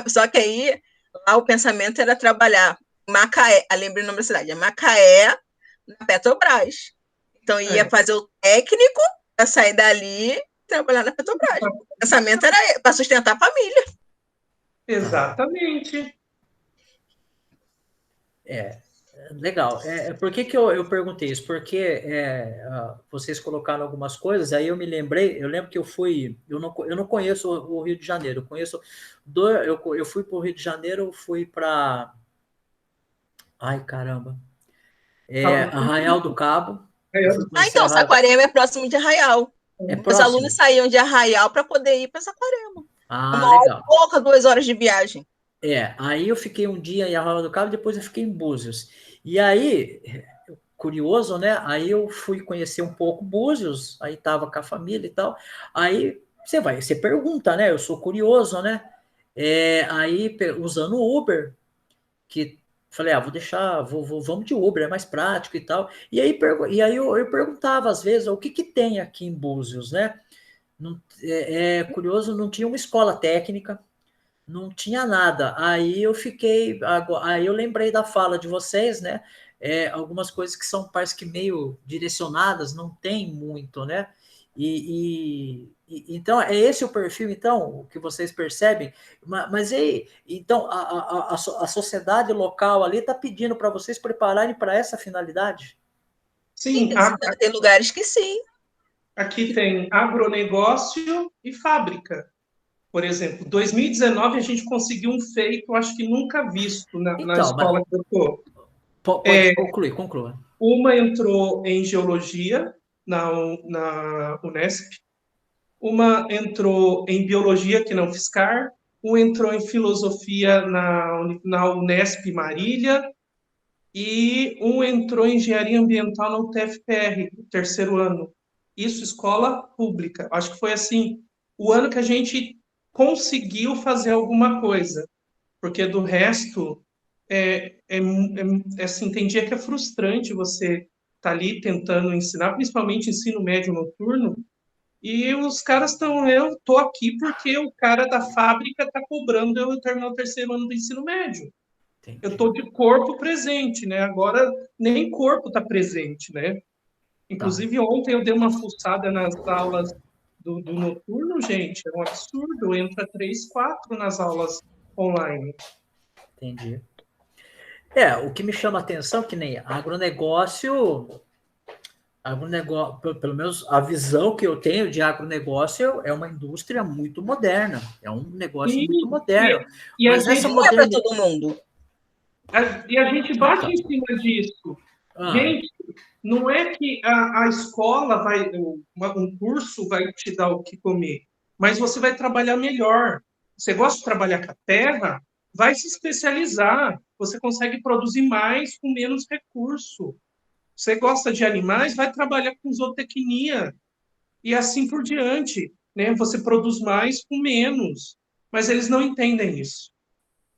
Só que aí, lá o pensamento era trabalhar Macaé, lembrei o nome da cidade, é Macaé, na Petrobras. Então, ia fazer o técnico para sair dali e trabalhar na Petrobras. O pensamento era para sustentar a família. Exatamente. Legal. Por que que eu perguntei isso? Porque vocês colocaram algumas coisas, aí eu me lembrei, eu lembro que eu não conheço o Rio de Janeiro, eu fui para o Rio de Janeiro, fui para, ai caramba, Arraial do Cabo, eu fui conhecer Então, Saquarema é próximo de Arraial. É Os próximo? alunos saíam de Arraial para poder ir para Saquarema. Ah, 1 hora legal. e pouca, 2 horas de viagem. Aí eu fiquei um dia em Arraial do Cabo, depois eu fiquei em Búzios. E aí, curioso, né? Aí eu fui conhecer um pouco Búzios, aí tava com a família e tal. Aí você pergunta, né? Eu sou curioso, né? Aí usando o Uber, que falei, vou deixar, vamos de Uber, é mais prático e tal. E aí eu perguntava às vezes o que tem aqui em Búzios, né? Não, curioso, não tinha uma escola técnica, não tinha nada. Aí eu lembrei da fala de vocês, né? Algumas coisas que são, parece que meio direcionadas, não tem muito, né? Então, é esse o perfil, então, o que vocês percebem, mas aí, então, a sociedade local ali está pedindo para vocês prepararem para essa finalidade? Sim, Tem lugares que sim. aqui tem agronegócio e fábrica. Por exemplo, 2019 a gente conseguiu um feito, acho que nunca visto na Então, escola que eu estou. Pode conclua. Uma entrou em geologia na Unesp, uma entrou em biologia, que não Fiscar, um entrou em filosofia na Unesp Marília, e um entrou em engenharia ambiental na UTFPR, no terceiro ano. Isso, escola pública. Acho que foi assim, o ano que a gente conseguiu fazer alguma coisa, porque do resto, assim, tem dia que é frustrante você estar ali tentando ensinar, principalmente ensino médio noturno, e os caras eu tô aqui porque o cara da fábrica está cobrando eu terminar o terceiro ano do ensino médio. Entendi. Eu estou de corpo presente, né? Agora nem corpo está presente, né? Inclusive, ontem eu dei uma fuçada nas aulas do noturno, gente, é um absurdo. Entra 3, 4 nas aulas online. Entendi. O que me chama a atenção é que nem pelo menos a visão que eu tenho de agronegócio é uma indústria muito moderna, é um negócio muito moderno. E mas essa não é para todo mundo. E a gente bate em cima disso. Gente, não é que a escola um curso vai te dar o que comer, mas você vai trabalhar melhor. Você gosta de trabalhar com a terra? Vai se especializar. Você consegue produzir mais com menos recurso. Você gosta de animais? Vai trabalhar com zootecnia. E assim por diante. Né? Você produz mais com menos. Mas eles não entendem isso.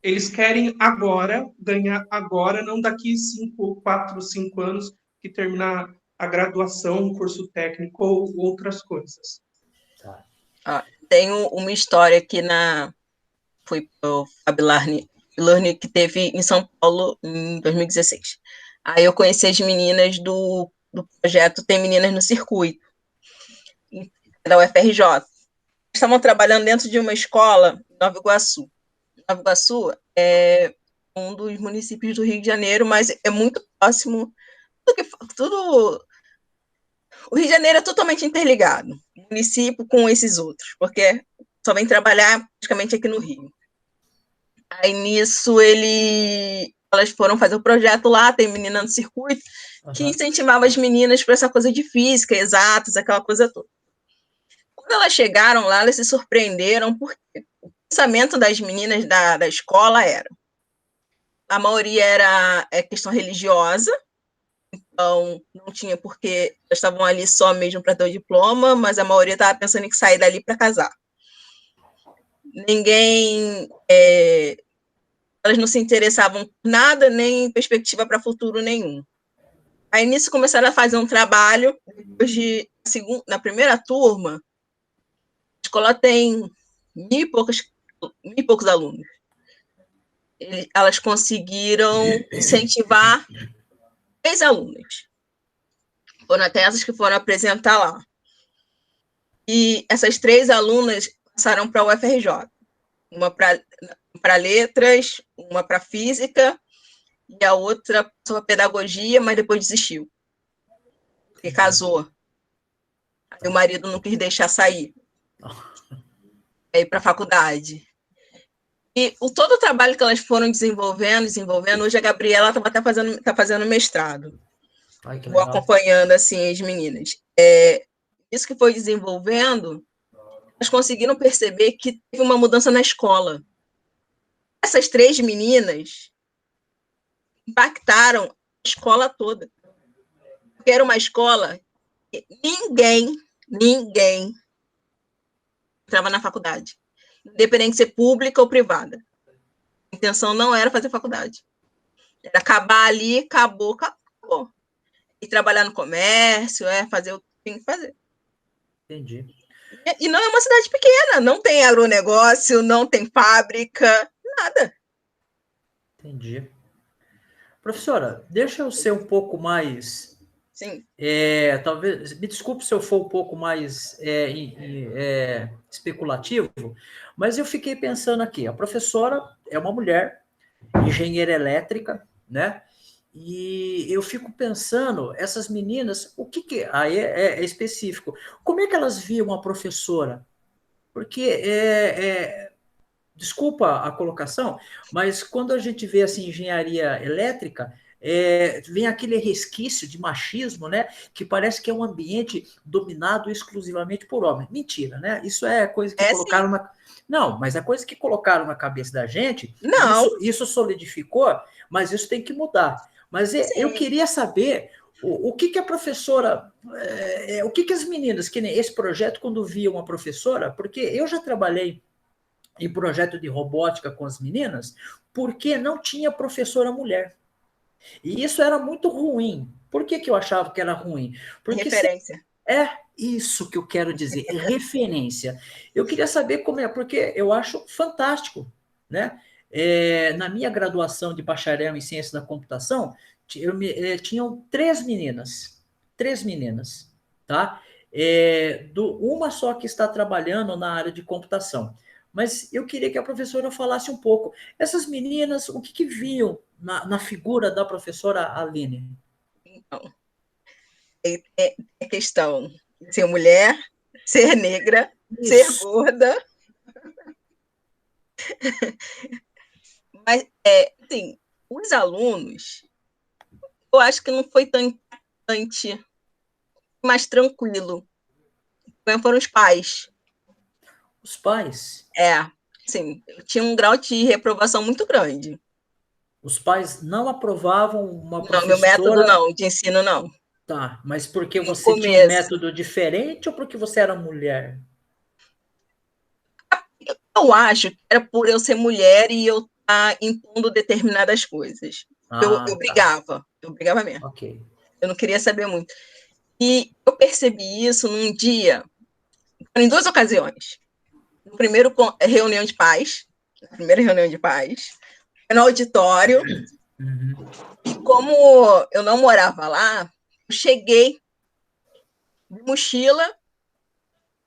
Eles querem agora, ganhar agora, não daqui 4, 5 anos que terminar a graduação, um curso técnico ou outras coisas. Tá. Tenho uma história aqui foi o Fab Learning que teve em São Paulo em 2016. Aí eu conheci as meninas do projeto Tem Meninas no Circuito, da UFRJ. Estavam trabalhando dentro de uma escola em Nova Iguaçu. Nova Iguaçu é um dos municípios do Rio de Janeiro, mas é muito próximo. O Rio de Janeiro é totalmente interligado, o município com esses outros, porque só vem trabalhar praticamente aqui no Rio. Aí nisso elas foram fazer o projeto lá, Tem Menina no Circuito, que incentivava as meninas para essa coisa de física, exatas, aquela coisa toda. Quando elas chegaram lá, elas se surpreenderam, porque o pensamento das meninas da escola a maioria era questão religiosa, então não tinha porque elas estavam ali só mesmo para ter o diploma, mas a maioria estava pensando em sair dali para casar. Elas não se interessavam por nada, nem perspectiva para futuro nenhum. Aí nisso começaram a fazer um trabalho, depois na primeira turma, a escola tem 1.000 e poucos alunos. Elas conseguiram incentivar 3 alunos. foram até essas que foram apresentar lá. E essas 3 alunas passaram para a UFRJ. Uma para letras, uma para física, e a outra passou para pedagogia, mas depois desistiu. Porque casou. Aí o marido não quis deixar sair. Aí para a faculdade. E todo o trabalho que elas foram desenvolvendo, hoje a Gabriela tá fazendo mestrado. Ai, que Vou legal. acompanhando assim as meninas. Isso que foi desenvolvendo, elas conseguiram perceber que teve uma mudança na escola. Essas 3 meninas impactaram a escola toda. Porque era uma escola que ninguém entrava na faculdade, independente de ser pública ou privada. A intenção não era fazer faculdade. Era acabar ali, acabou. E trabalhar no comércio, fazer o que tem que fazer. Entendi. E não é uma cidade pequena, não tem agronegócio, não tem fábrica, nada. Entendi. Professora, deixa eu ser um pouco mais... Sim. Talvez, me desculpe se eu for um pouco mais especulativo, mas eu fiquei pensando aqui, a professora é uma mulher, engenheira elétrica, né? E eu fico pensando, essas meninas, o que aí é específico, como é que elas viam a professora? Porque desculpa a colocação, mas quando a gente vê assim, engenharia elétrica, vem aquele resquício de machismo, né? Que parece que é um ambiente dominado exclusivamente por homens. Mentira, né? Isso é coisa que colocaram sim. na. Não, mas é coisa que colocaram na cabeça da gente. Não. Isso solidificou, mas isso tem que mudar. Mas eu queria saber o que a professora. O que as meninas, que nem esse projeto, quando via uma professora, porque eu já trabalhei em projeto de robótica com as meninas, porque não tinha professora mulher. E isso era muito ruim. Por que eu achava que era ruim? Porque referência. É isso que eu quero dizer, referência. Eu queria saber como é, porque eu acho fantástico, né? Na minha graduação de bacharel em ciência da computação, tinham 3 meninas, tá? Uma só que está trabalhando na área de computação. Mas eu queria que a professora falasse um pouco. Essas meninas, o que viam na figura da professora Aline? Então, é questão de ser mulher, ser negra, ser gorda. Mas, assim, os alunos, eu acho que não foi tão importante, mais tranquilo. Foram os pais. Os pais? Sim, tinha um grau de reprovação muito grande. Os pais não aprovavam uma professora... Não, meu método não, de ensino não. Tá, mas porque No você começo. tinha um método diferente ou porque você era mulher? Eu acho que era por eu ser mulher e eu estar impondo determinadas coisas. Eu brigava, eu brigava mesmo. Ok. Eu não queria saber muito. E eu percebi isso num dia, em 2 ocasiões. No primeiro, reunião de pais, na primeira reunião de pais, no auditório, e como eu não morava lá, eu cheguei de mochila,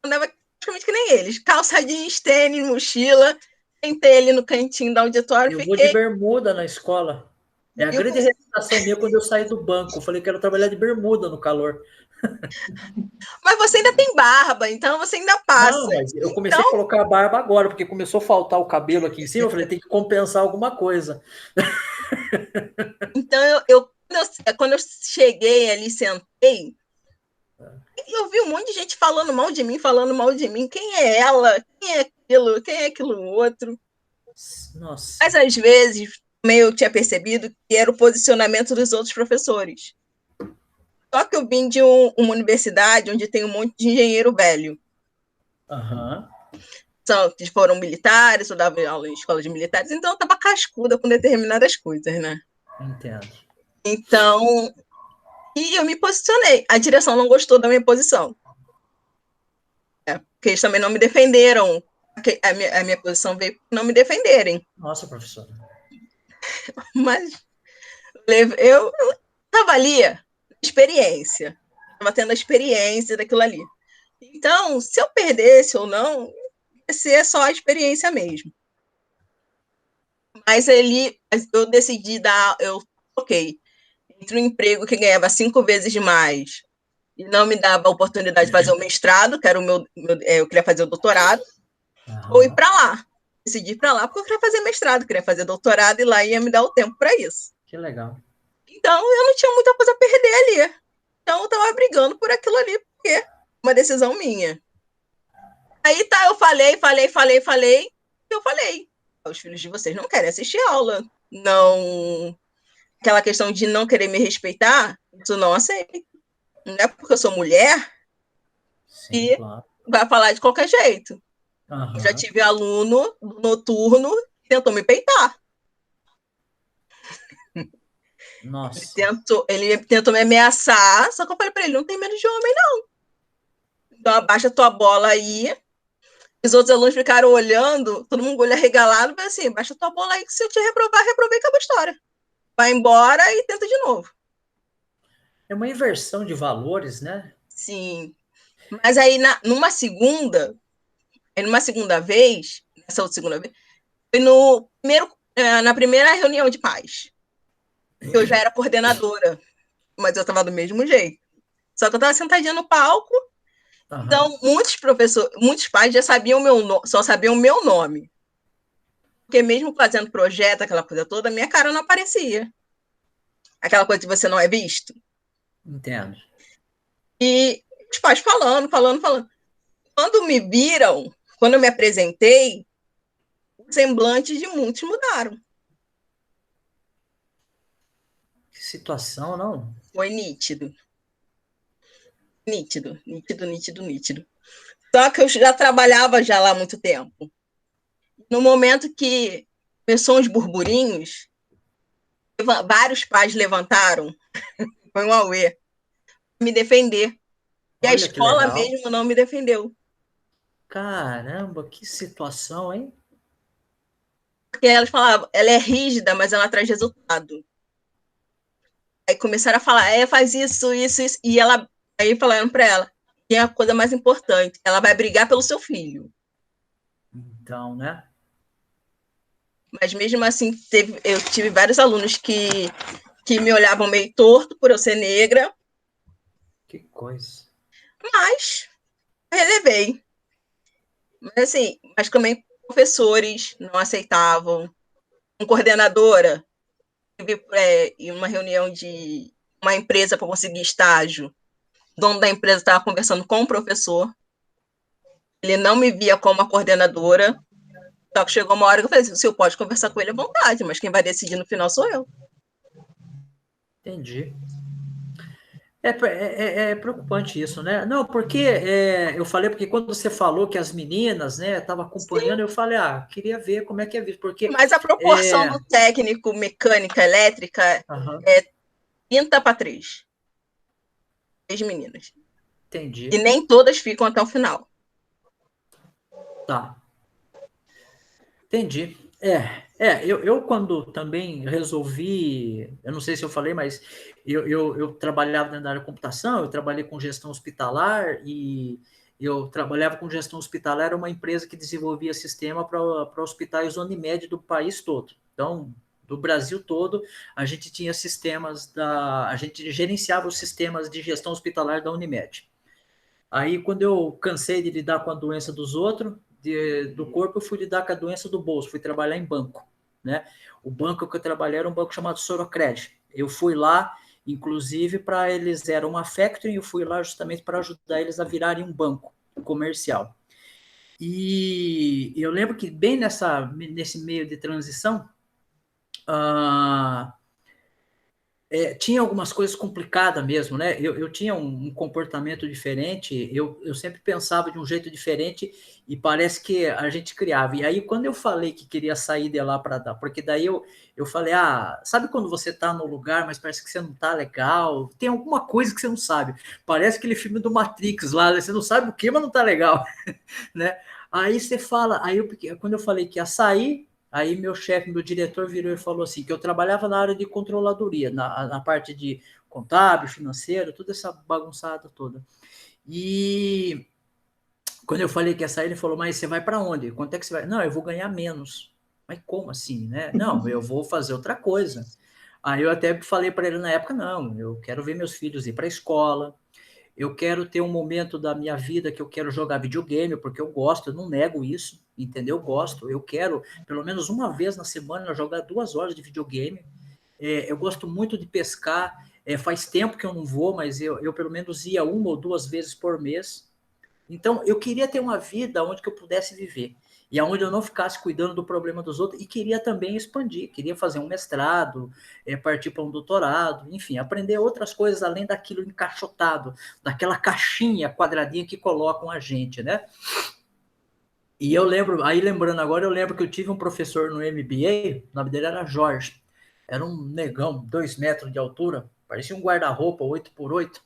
andava praticamente que nem eles, calça jeans, tênis, mochila, sentei ali no cantinho do auditório, Eu vou de bermuda na escola. É a grande realização minha quando eu saí do banco. Eu falei que quero trabalhar de bermuda no calor. Mas você ainda tem barba, então você ainda passa. Não, mas eu comecei a colocar a barba agora, porque começou a faltar o cabelo aqui em cima. Eu falei, tem que compensar alguma coisa. Então, quando eu cheguei ali, sentei, eu vi um monte de gente falando mal de mim. Quem é ela? Quem é aquilo? Quem é aquilo outro? Nossa. Mas, às vezes, também eu tinha percebido que era o posicionamento dos outros professores. Só que eu vim de uma universidade onde tem um monte de engenheiro velho. Que foram militares, eu dava aula em escola de militares, então eu estava cascuda com determinadas coisas, né? Entendo. Então, e eu me posicionei. A direção não gostou da minha posição. Porque eles também não me defenderam. A minha posição veio por não me defenderem. Nossa, professora. Mas eu estava ali, experiência. estava tendo a experiência daquilo ali. Então, se eu perdesse ou não, ia ser só a experiência mesmo. Mas eu decidi eu troquei entre um emprego que ganhava 5 vezes mais e não me dava a oportunidade de fazer o mestrado, que era eu queria fazer o doutorado, ou ir para lá. Decidi ir para lá porque eu queria fazer mestrado, queria fazer doutorado e lá ia me dar o tempo para isso. Que legal. Então, eu não tinha muita coisa a perder ali. Então, eu estava brigando por aquilo ali, porque é uma decisão minha. Aí tá, eu falei. Eu falei, os filhos de vocês não querem assistir aula. Não. Aquela questão de não querer me respeitar, isso não aceito. Não é porque eu sou mulher e claro. vai falar de qualquer jeito. Uhum. Eu já tive aluno noturno que tentou me peitar. Nossa. Ele tentou me ameaçar, só que eu falei para ele, não tem medo de homem, não. Então abaixa tua bola aí. Os outros alunos ficaram olhando, todo mundo olho arregalado, mas assim, baixa tua bola aí que se eu te reprovar, reprovei, acabou a história. Vai embora e tenta de novo. É uma inversão de valores, né? Sim. Mas aí, numa segunda vez, nessa outra segunda vez, foi na primeira reunião de pais. Eu já era coordenadora, mas eu estava do mesmo jeito. Só que eu estava sentadinha no palco, então muitos pais já sabiam só sabiam o meu nome. Porque mesmo fazendo projeto, aquela coisa toda, minha cara não aparecia. Aquela coisa de você não é visto. Entendo. E os pais falando. Quando me viram, quando eu me apresentei, os semblantes de muitos mudaram. Que situação, não? Foi nítido. Nítido. Só que eu já trabalhava já lá há muito tempo. No momento que começou uns burburinhos, vários pais levantaram, foi um auê, me defender. E a Olha que escola legal. mesmo não me defendeu. Caramba, que situação, hein? Porque elas falavam, ela é rígida, mas ela traz resultado. Aí começaram a falar, faz isso. E aí falaram para ela, que é a coisa mais importante, ela vai brigar pelo seu filho. Então, né? Mas mesmo assim, eu tive vários alunos que me olhavam meio torto por eu ser negra. Que coisa. Mas relevei. Mas também professores não aceitavam. Uma coordenadora, em uma reunião de uma empresa para conseguir estágio, o dono da empresa estava conversando com o professor, ele não me via como a coordenadora, só que chegou uma hora que eu falei assim, o senhor pode conversar com ele à vontade, mas quem vai decidir no final sou eu. Entendi. É preocupante isso, né? Não, porque eu falei, porque quando você falou que as meninas, né, estavam acompanhando, eu falei, queria ver como é que é visto, porque... Mas a proporção do técnico mecânica elétrica é 30-3. 3 meninas. Entendi. E nem todas ficam até o final. Tá. Entendi. Eu quando também resolvi, eu não sei se eu falei, mas eu trabalhava dentro da área de computação, eu trabalhei com gestão hospitalar e eu trabalhava com gestão hospitalar, era uma empresa que desenvolvia sistema para hospitais Unimed do país todo. Então, do Brasil todo, a gente tinha a gente gerenciava os sistemas de gestão hospitalar da Unimed. Aí, quando eu cansei de lidar com a doença dos outros, do corpo, eu fui lidar com a doença do bolso, fui trabalhar em banco, né? O banco que eu trabalhei era um banco chamado Sorocred. Eu fui lá, inclusive, para eles, era uma factory, eu fui lá justamente para ajudar eles a virarem um banco comercial. E eu lembro que bem nesse meio de transição, tinha algumas coisas complicadas mesmo, né? Eu tinha um comportamento diferente, eu sempre pensava de um jeito diferente e parece que a gente criava. E aí, quando eu falei que queria sair de lá para dar, porque daí eu falei, sabe quando você tá no lugar, mas parece que você não tá legal? Tem alguma coisa que você não sabe. Parece aquele filme do Matrix lá, você não sabe o que, mas não tá legal, né? Aí você fala, quando eu falei que ia sair, Aí meu chefe, meu diretor virou e falou assim, que eu trabalhava na área de controladoria, na parte de contábil, financeiro, toda essa bagunçada toda. E quando eu falei que ia sair, ele falou, mas você vai para onde? Quanto é que você vai? Não, eu vou ganhar menos. Mas como assim, né? Não, eu vou fazer outra coisa. Aí eu até falei para ele na época, não, eu quero ver meus filhos ir para a escola, eu quero ter um momento da minha vida que eu quero jogar videogame, porque eu gosto, eu não nego isso, entendeu? Eu gosto, eu quero, pelo menos uma vez na semana, jogar 2 horas de videogame. Eu gosto muito de pescar, faz tempo que eu não vou, mas eu pelo menos ia 1 ou 2 vezes por mês. Então, eu queria ter uma vida onde que eu pudesse viver e aonde eu não ficasse cuidando do problema dos outros, e queria também expandir, queria fazer um mestrado, partir para um doutorado, enfim, aprender outras coisas além daquilo encaixotado, daquela caixinha quadradinha que colocam a gente, né? E eu lembro, aí lembrando agora, eu lembro que eu tive um professor no MBA, o nome dele era Jorge, era um negão, 2 metros de altura, parecia um guarda-roupa 8x8,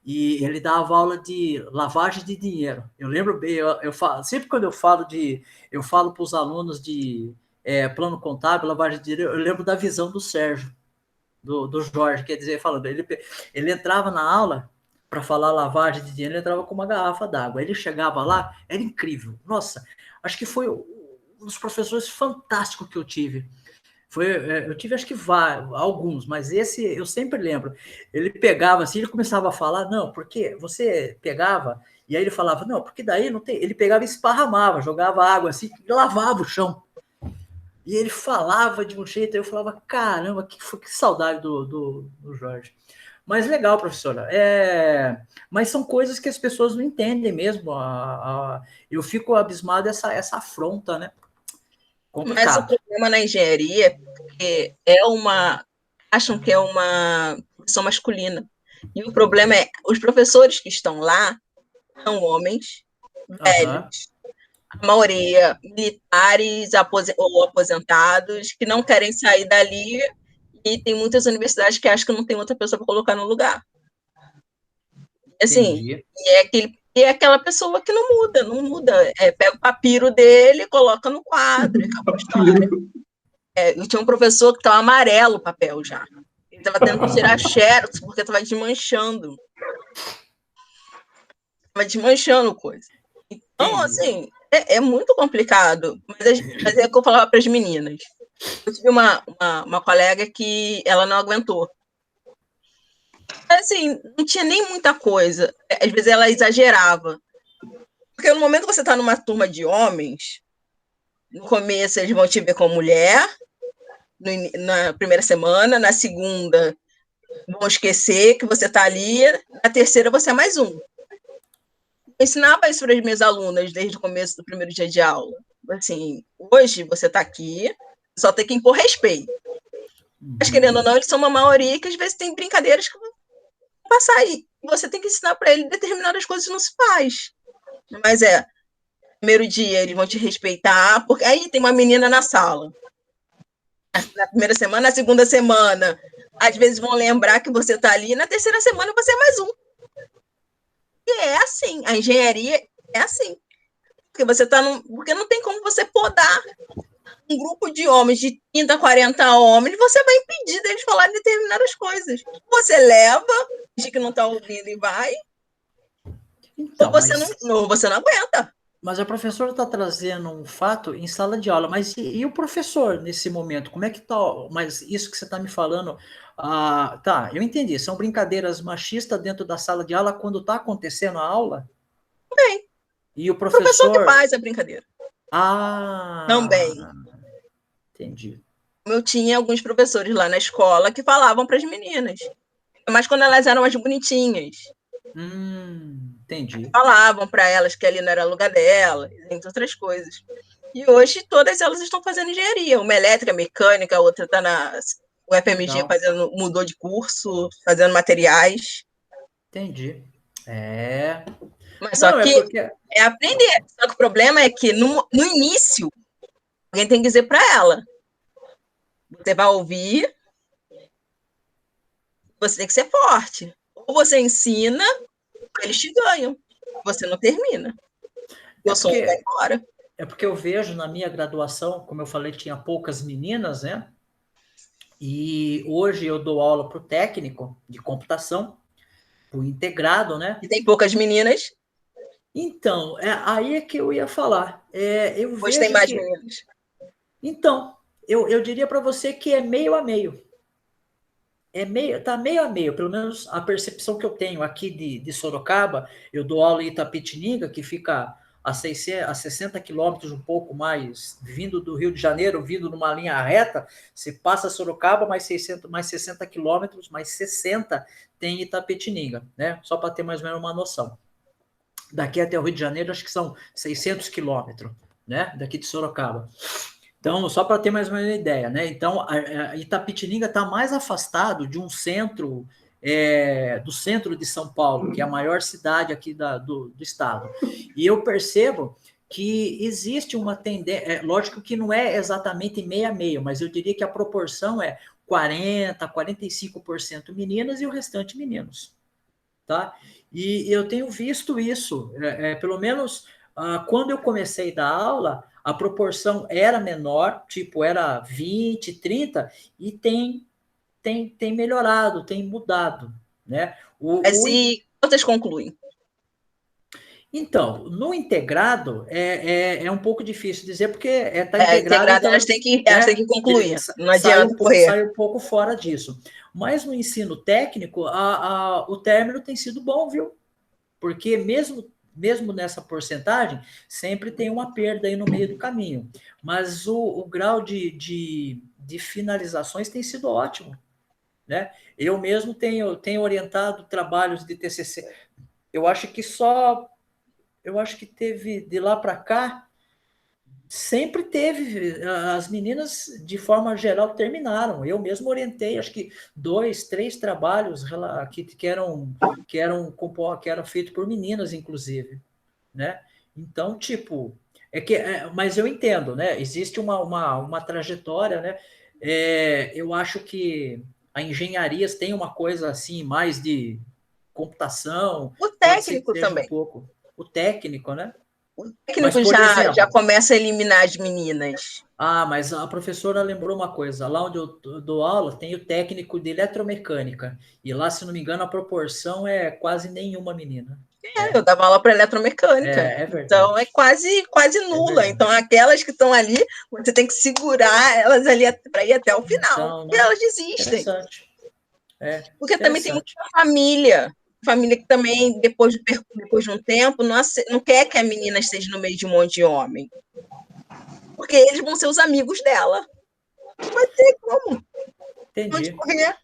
e ele dava aula de lavagem de dinheiro. Eu lembro bem, eu falo, sempre quando eu falo para os alunos de plano contábil, lavagem de dinheiro, eu lembro da visão do Sérgio, do Jorge, quer dizer, falando, ele entrava na aula para falar lavagem de dinheiro, ele entrava com uma garrafa d'água. Ele chegava lá, era incrível. Nossa, acho que foi um dos professores fantásticos que eu tive. Eu tive acho que vários, alguns, mas esse eu sempre lembro. Ele pegava assim, ele começava a falar, não, porque você pegava, e aí ele falava, não, porque daí não tem. Ele pegava e esparramava, jogava água assim, e lavava o chão. E ele falava de um jeito, aí eu falava, caramba, que saudade do Jorge. Mas legal, professora. Mas são coisas que as pessoas não entendem mesmo. Eu fico abismado essa afronta, né? Mas o Complicado. problema na engenharia é porque acham que é uma profissão masculina. E o problema é, os professores que estão lá são homens Aham. velhos, a maioria militares ou aposentados, que não querem sair dali, e tem muitas universidades que acham que não tem outra pessoa para colocar no lugar. Assim, Entendi. é aquela pessoa que não muda, não muda. Pega o papiro dele, coloca no quadro, acabou a história. Eu tinha um professor que estava amarelo o papel já. Ele estava tendo que tirar xerox porque estava desmanchando. Estava desmanchando coisa. Então, Entendi. assim, é muito complicado. Mas é o que eu falava para as meninas. Eu tive uma colega que ela não aguentou. Assim, não tinha nem muita coisa. Às vezes ela exagerava. Porque no momento que você está numa turma de homens, no começo eles vão te ver como mulher, na primeira semana, na segunda vão esquecer que você está ali, na terceira você é mais um. Eu ensinava isso para as minhas alunas desde o começo do primeiro dia de aula. Assim, hoje você está aqui, só tem que impor respeito. Mas, querendo ou não, eles são uma maioria que às vezes tem brincadeiras que vão passar aí. Você tem que ensinar para ele determinadas coisas não se faz. Mas primeiro dia eles vão te respeitar, porque aí tem uma menina na sala. Na primeira semana, na segunda semana, às vezes vão lembrar que você está ali, na terceira semana você é mais um. E é assim, a engenharia é assim. Porque porque não tem como você podar um grupo de homens, de 30, 40 homens, você vai impedir deles falarem determinadas coisas. Você leva, diz que não está ouvindo e vai, Então, ou você não aguenta. mas a professora está trazendo um fato em sala de aula, mas e o professor nesse momento? Como é que está? Mas isso que você está me falando, tá, eu entendi, são brincadeiras machistas dentro da sala de aula quando está acontecendo a aula? Bem, E o o professor que professor... faz a brincadeira. Ah, Também. entendi. Eu tinha alguns professores lá na escola que falavam para as meninas, mas quando elas eram mais bonitinhas. Entendi. Falavam para elas que ali não era lugar delas, entre outras coisas. E hoje todas elas estão fazendo engenharia. Uma elétrica, mecânica, a outra está na o FMG Legal. mudou de curso, fazendo materiais. Entendi. Mas só Não, é que porque... é aprender. Só que o problema é que no início alguém tem que dizer para ela: você vai ouvir, você tem que ser forte. Ou você ensina, eles te ganham. Você não termina. É Eu sou um vai porque embora. É porque eu vejo na minha graduação, como eu falei, tinha poucas meninas, né? E hoje eu dou aula para o técnico de computação, o integrado, né? E tem poucas meninas, Então, aí é que eu ia falar. Eu hoje tem vejo mais que. meninas. Então, eu diria para você que é meio a meio. Tá meio a meio, pelo menos a percepção que eu tenho aqui de Sorocaba. Eu dou aula em Itapetininga, que fica a 60 quilômetros, um pouco mais, vindo do Rio de Janeiro, vindo numa linha reta. Você passa Sorocaba, mais 60 quilômetros, mais 60 tem Itapetininga, né? Só para ter mais ou menos uma noção. Daqui até o Rio de Janeiro, acho que são 600 quilômetros, né? Daqui de Sorocaba. Então, só para ter mais ou menos uma ideia, né? Então, a Itapetininga está mais afastado de um centro, do centro de São Paulo, que é a maior cidade aqui do estado. E eu percebo que existe uma tendência, lógico que não é exatamente meio a meio, mas eu diria que a proporção é 45% meninas e o restante meninos, tá? E eu tenho visto isso, pelo menos quando eu comecei a dar aula, a proporção era menor, tipo, era 20, 30, e tem melhorado, tem mudado, né? Mas e quantas concluem? Então, no integrado é um pouco difícil dizer, porque está integrado, Integrado, então, elas têm que concluir, não adianta correr. sai um pouco fora disso. Mas no ensino técnico, o término tem sido bom, viu? Porque mesmo nessa porcentagem, sempre tem uma perda aí no meio do caminho. Mas o grau de finalizações tem sido ótimo, né? Eu mesmo tenho orientado trabalhos de TCC. Eu acho que teve de lá para cá, sempre teve, as meninas, de forma geral, terminaram. Eu mesmo orientei, acho que 2, 3 trabalhos que eram feitos por meninas, inclusive, né? Então, tipo, mas eu entendo, né? Existe uma trajetória, né? Eu acho que a engenharias tem uma coisa assim, mais de computação, O pode ser que técnico seja um também. pouco o técnico, né? O Mas, técnico por exemplo, já começa a eliminar as meninas. mas a professora lembrou uma coisa. Lá onde eu dou aula, tem o técnico de eletromecânica. E lá, se não me engano, a proporção é quase nenhuma menina. Eu dava aula para eletromecânica. É verdade. Então é quase nula. Então aquelas que estão ali, você tem que segurar elas ali para ir até o final. Então, E elas desistem. Interessante. Porque também tem muita família. Família que também, depois de um tempo, não quer que a menina esteja no meio de um monte de homem. Porque eles vão ser os amigos dela. Não vai ter como. Entendi. Correr.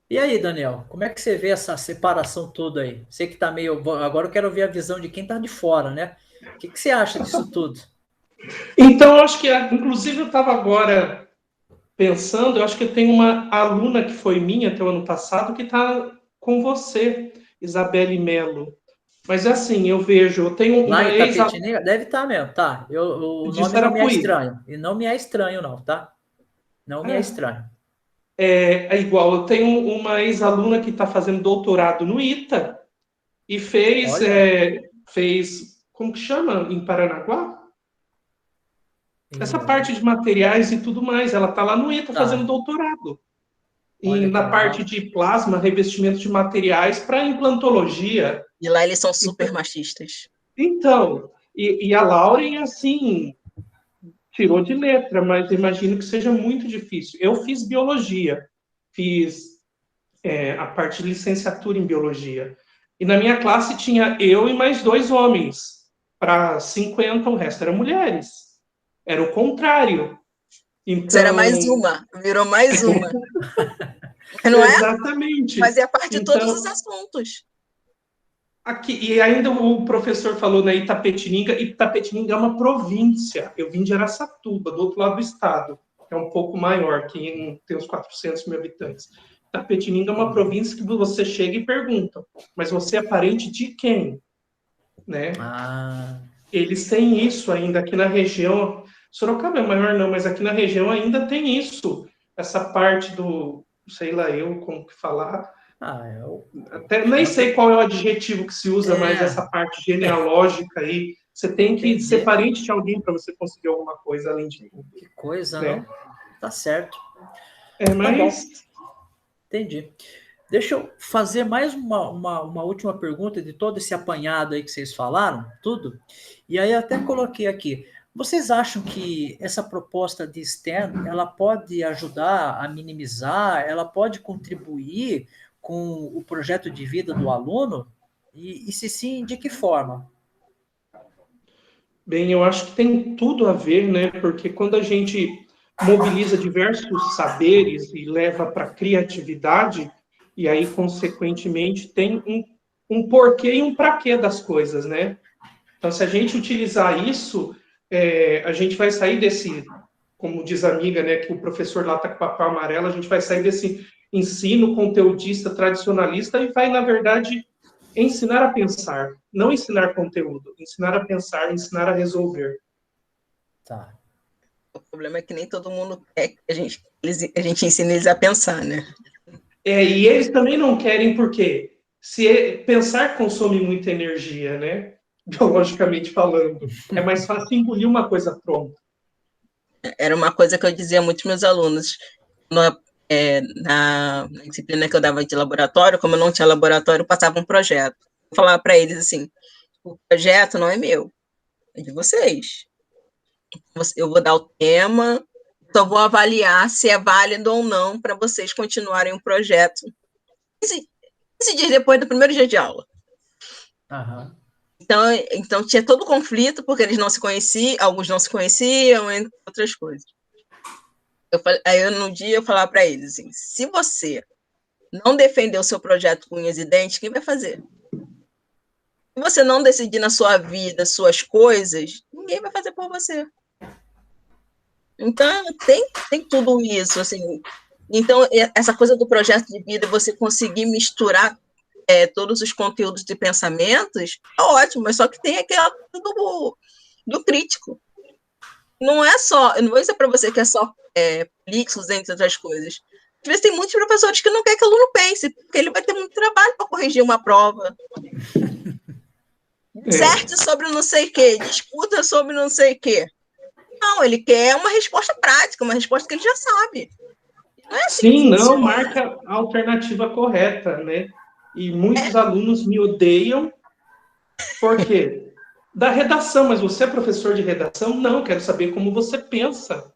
E aí, Daniel, como é que você vê essa separação toda aí? Você que está meio. Agora eu quero ver a visão de quem está de fora, né? O que você acha disso tudo? Então, eu acho que, inclusive, eu estava agora pensando, eu acho que eu tenho uma aluna que foi minha até o ano passado, que está com você, Isabelle Melo. Mas assim, eu vejo, eu tenho Lá uma em Itapetininga? Deve estar mesmo, tá. O de nome não me é Sarapuí. estranho. E não me é estranho, não, tá? Não me é estranho. É igual, eu tenho uma ex-aluna que está fazendo doutorado no ITA e fez, como que chama? Em Paranaguá? Essa parte de materiais e tudo mais, ela está lá no ITA fazendo doutorado. E na parte de plasma, revestimento de materiais para implantologia. E lá eles são super machistas. Então, e a Lauren, assim, tirou de letra, mas imagino que seja muito difícil. Eu fiz biologia, fiz a parte de licenciatura em biologia. E na minha classe tinha eu e mais 2 homens. Para 50, o resto eram mulheres. Era o contrário. Então... Você era mais uma, virou mais uma. Não é? Exatamente. Fazia parte de todos os assuntos. Aqui, e ainda o professor falou na Itapetininga. Itapetininga é uma província. Eu vim de Araçatuba, do outro lado do estado, que é um pouco maior, que tem uns 400 mil habitantes. Itapetininga é uma província que você chega e pergunta, mas você é parente de quem? Né? Eles têm isso ainda aqui na região. Sorocaba é maior não, mas aqui na região ainda tem isso. Essa parte do, sei lá eu como que falar. Até nem sei qual é o adjetivo que se usa, mas essa parte genealógica aí, Você tem que Entendi. ser parente de alguém para você conseguir alguma coisa além de tudo. Que coisa, né? não? Tá certo. Mas... Entendi. Deixa eu fazer mais uma última pergunta de todo esse apanhado aí que vocês falaram, tudo. E aí até coloquei aqui. Vocês acham que essa proposta de STEM, ela pode ajudar a minimizar, ela pode contribuir com o projeto de vida do aluno? E se sim, de que forma? Bem, eu acho que tem tudo a ver, né? Porque quando a gente mobiliza diversos saberes e leva para a criatividade, e aí, consequentemente, tem um porquê e um para quê das coisas, né? Então, se a gente utilizar isso, a gente vai sair desse, como diz a amiga, né, que o professor lá está com papel amarelo, a gente vai sair desse ensino conteudista tradicionalista e vai, na verdade, ensinar a pensar, não ensinar conteúdo, ensinar a pensar, ensinar a resolver. Tá. O problema é que nem todo mundo quer que a gente ensine eles a pensar, né? E eles também não querem, porque se pensar consome muita energia, né? Biologicamente falando. É mais fácil engolir uma coisa pronta. Era uma coisa que eu dizia muito para meus alunos. Na disciplina que eu dava de laboratório, como eu não tinha laboratório, eu passava um projeto. Eu falava para eles assim, o projeto não é meu, é de vocês. Eu vou dar o tema, só vou avaliar se é válido ou não para vocês continuarem o projeto 15 dias depois do primeiro dia de aula. Aham. Então tinha todo o conflito, porque eles não se conheciam, alguns não se conheciam, entre outras coisas. No dia eu falava para eles assim, se você não defender o seu projeto com unhas e dentes, quem vai fazer? Se você não decidir na sua vida suas coisas, ninguém vai fazer por você. Então, tem tudo isso, assim. Então, essa coisa do projeto de vida, você conseguir misturar todos os conteúdos de pensamentos, é ótimo, mas só que tem aquela coisa do crítico. Não é só, eu não vou dizer para você que é só Plixos, entre outras coisas. Às vezes tem muitos professores que não querem que o aluno pense, porque ele vai ter muito trabalho para corrigir uma prova. Disserte sobre não sei o quê, discuta sobre não sei o quê. Não, ele quer uma resposta prática, uma resposta que ele já sabe. Não é assim. Sim, não marca a alternativa correta, né? E muitos alunos me odeiam, por quê? Da redação, mas você é professor de redação? Não, quero saber como você pensa,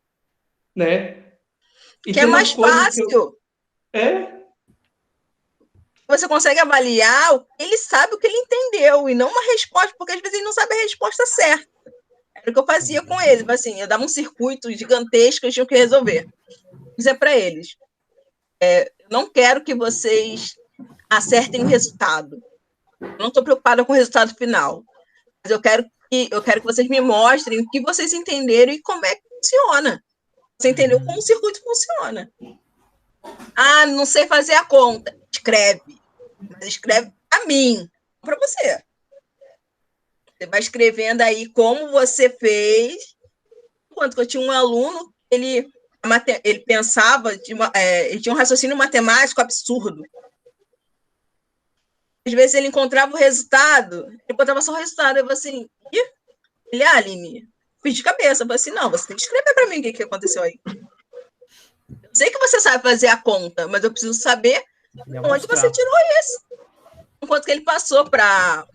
né? E que é mais fácil. Você consegue avaliar, ele sabe o que ele entendeu, e não uma resposta, porque às vezes ele não sabe a resposta certa. Era o que eu fazia com eles, assim, eu dava um circuito gigantesco que eles tinham que resolver. Dizer para eles, eu não quero que vocês acertem o resultado. Eu não estou preocupada com o resultado final, mas eu quero que vocês me mostrem o que vocês entenderam e como é que funciona. Você entendeu como o circuito funciona. Ah, não sei fazer a conta. Escreve. Mas escreve para mim, para você. Você vai escrevendo aí como você fez. Enquanto que eu tinha um aluno, ele pensava, ele tinha um raciocínio matemático absurdo. Às vezes ele encontrava o resultado, ele botava só o resultado, eu falei assim, ele, Aline, fiz de cabeça, eu falei assim, não, você tem que escrever para mim o que aconteceu aí. Eu sei que você sabe fazer a conta, mas eu preciso saber onde você tirou isso. Enquanto que ele passou para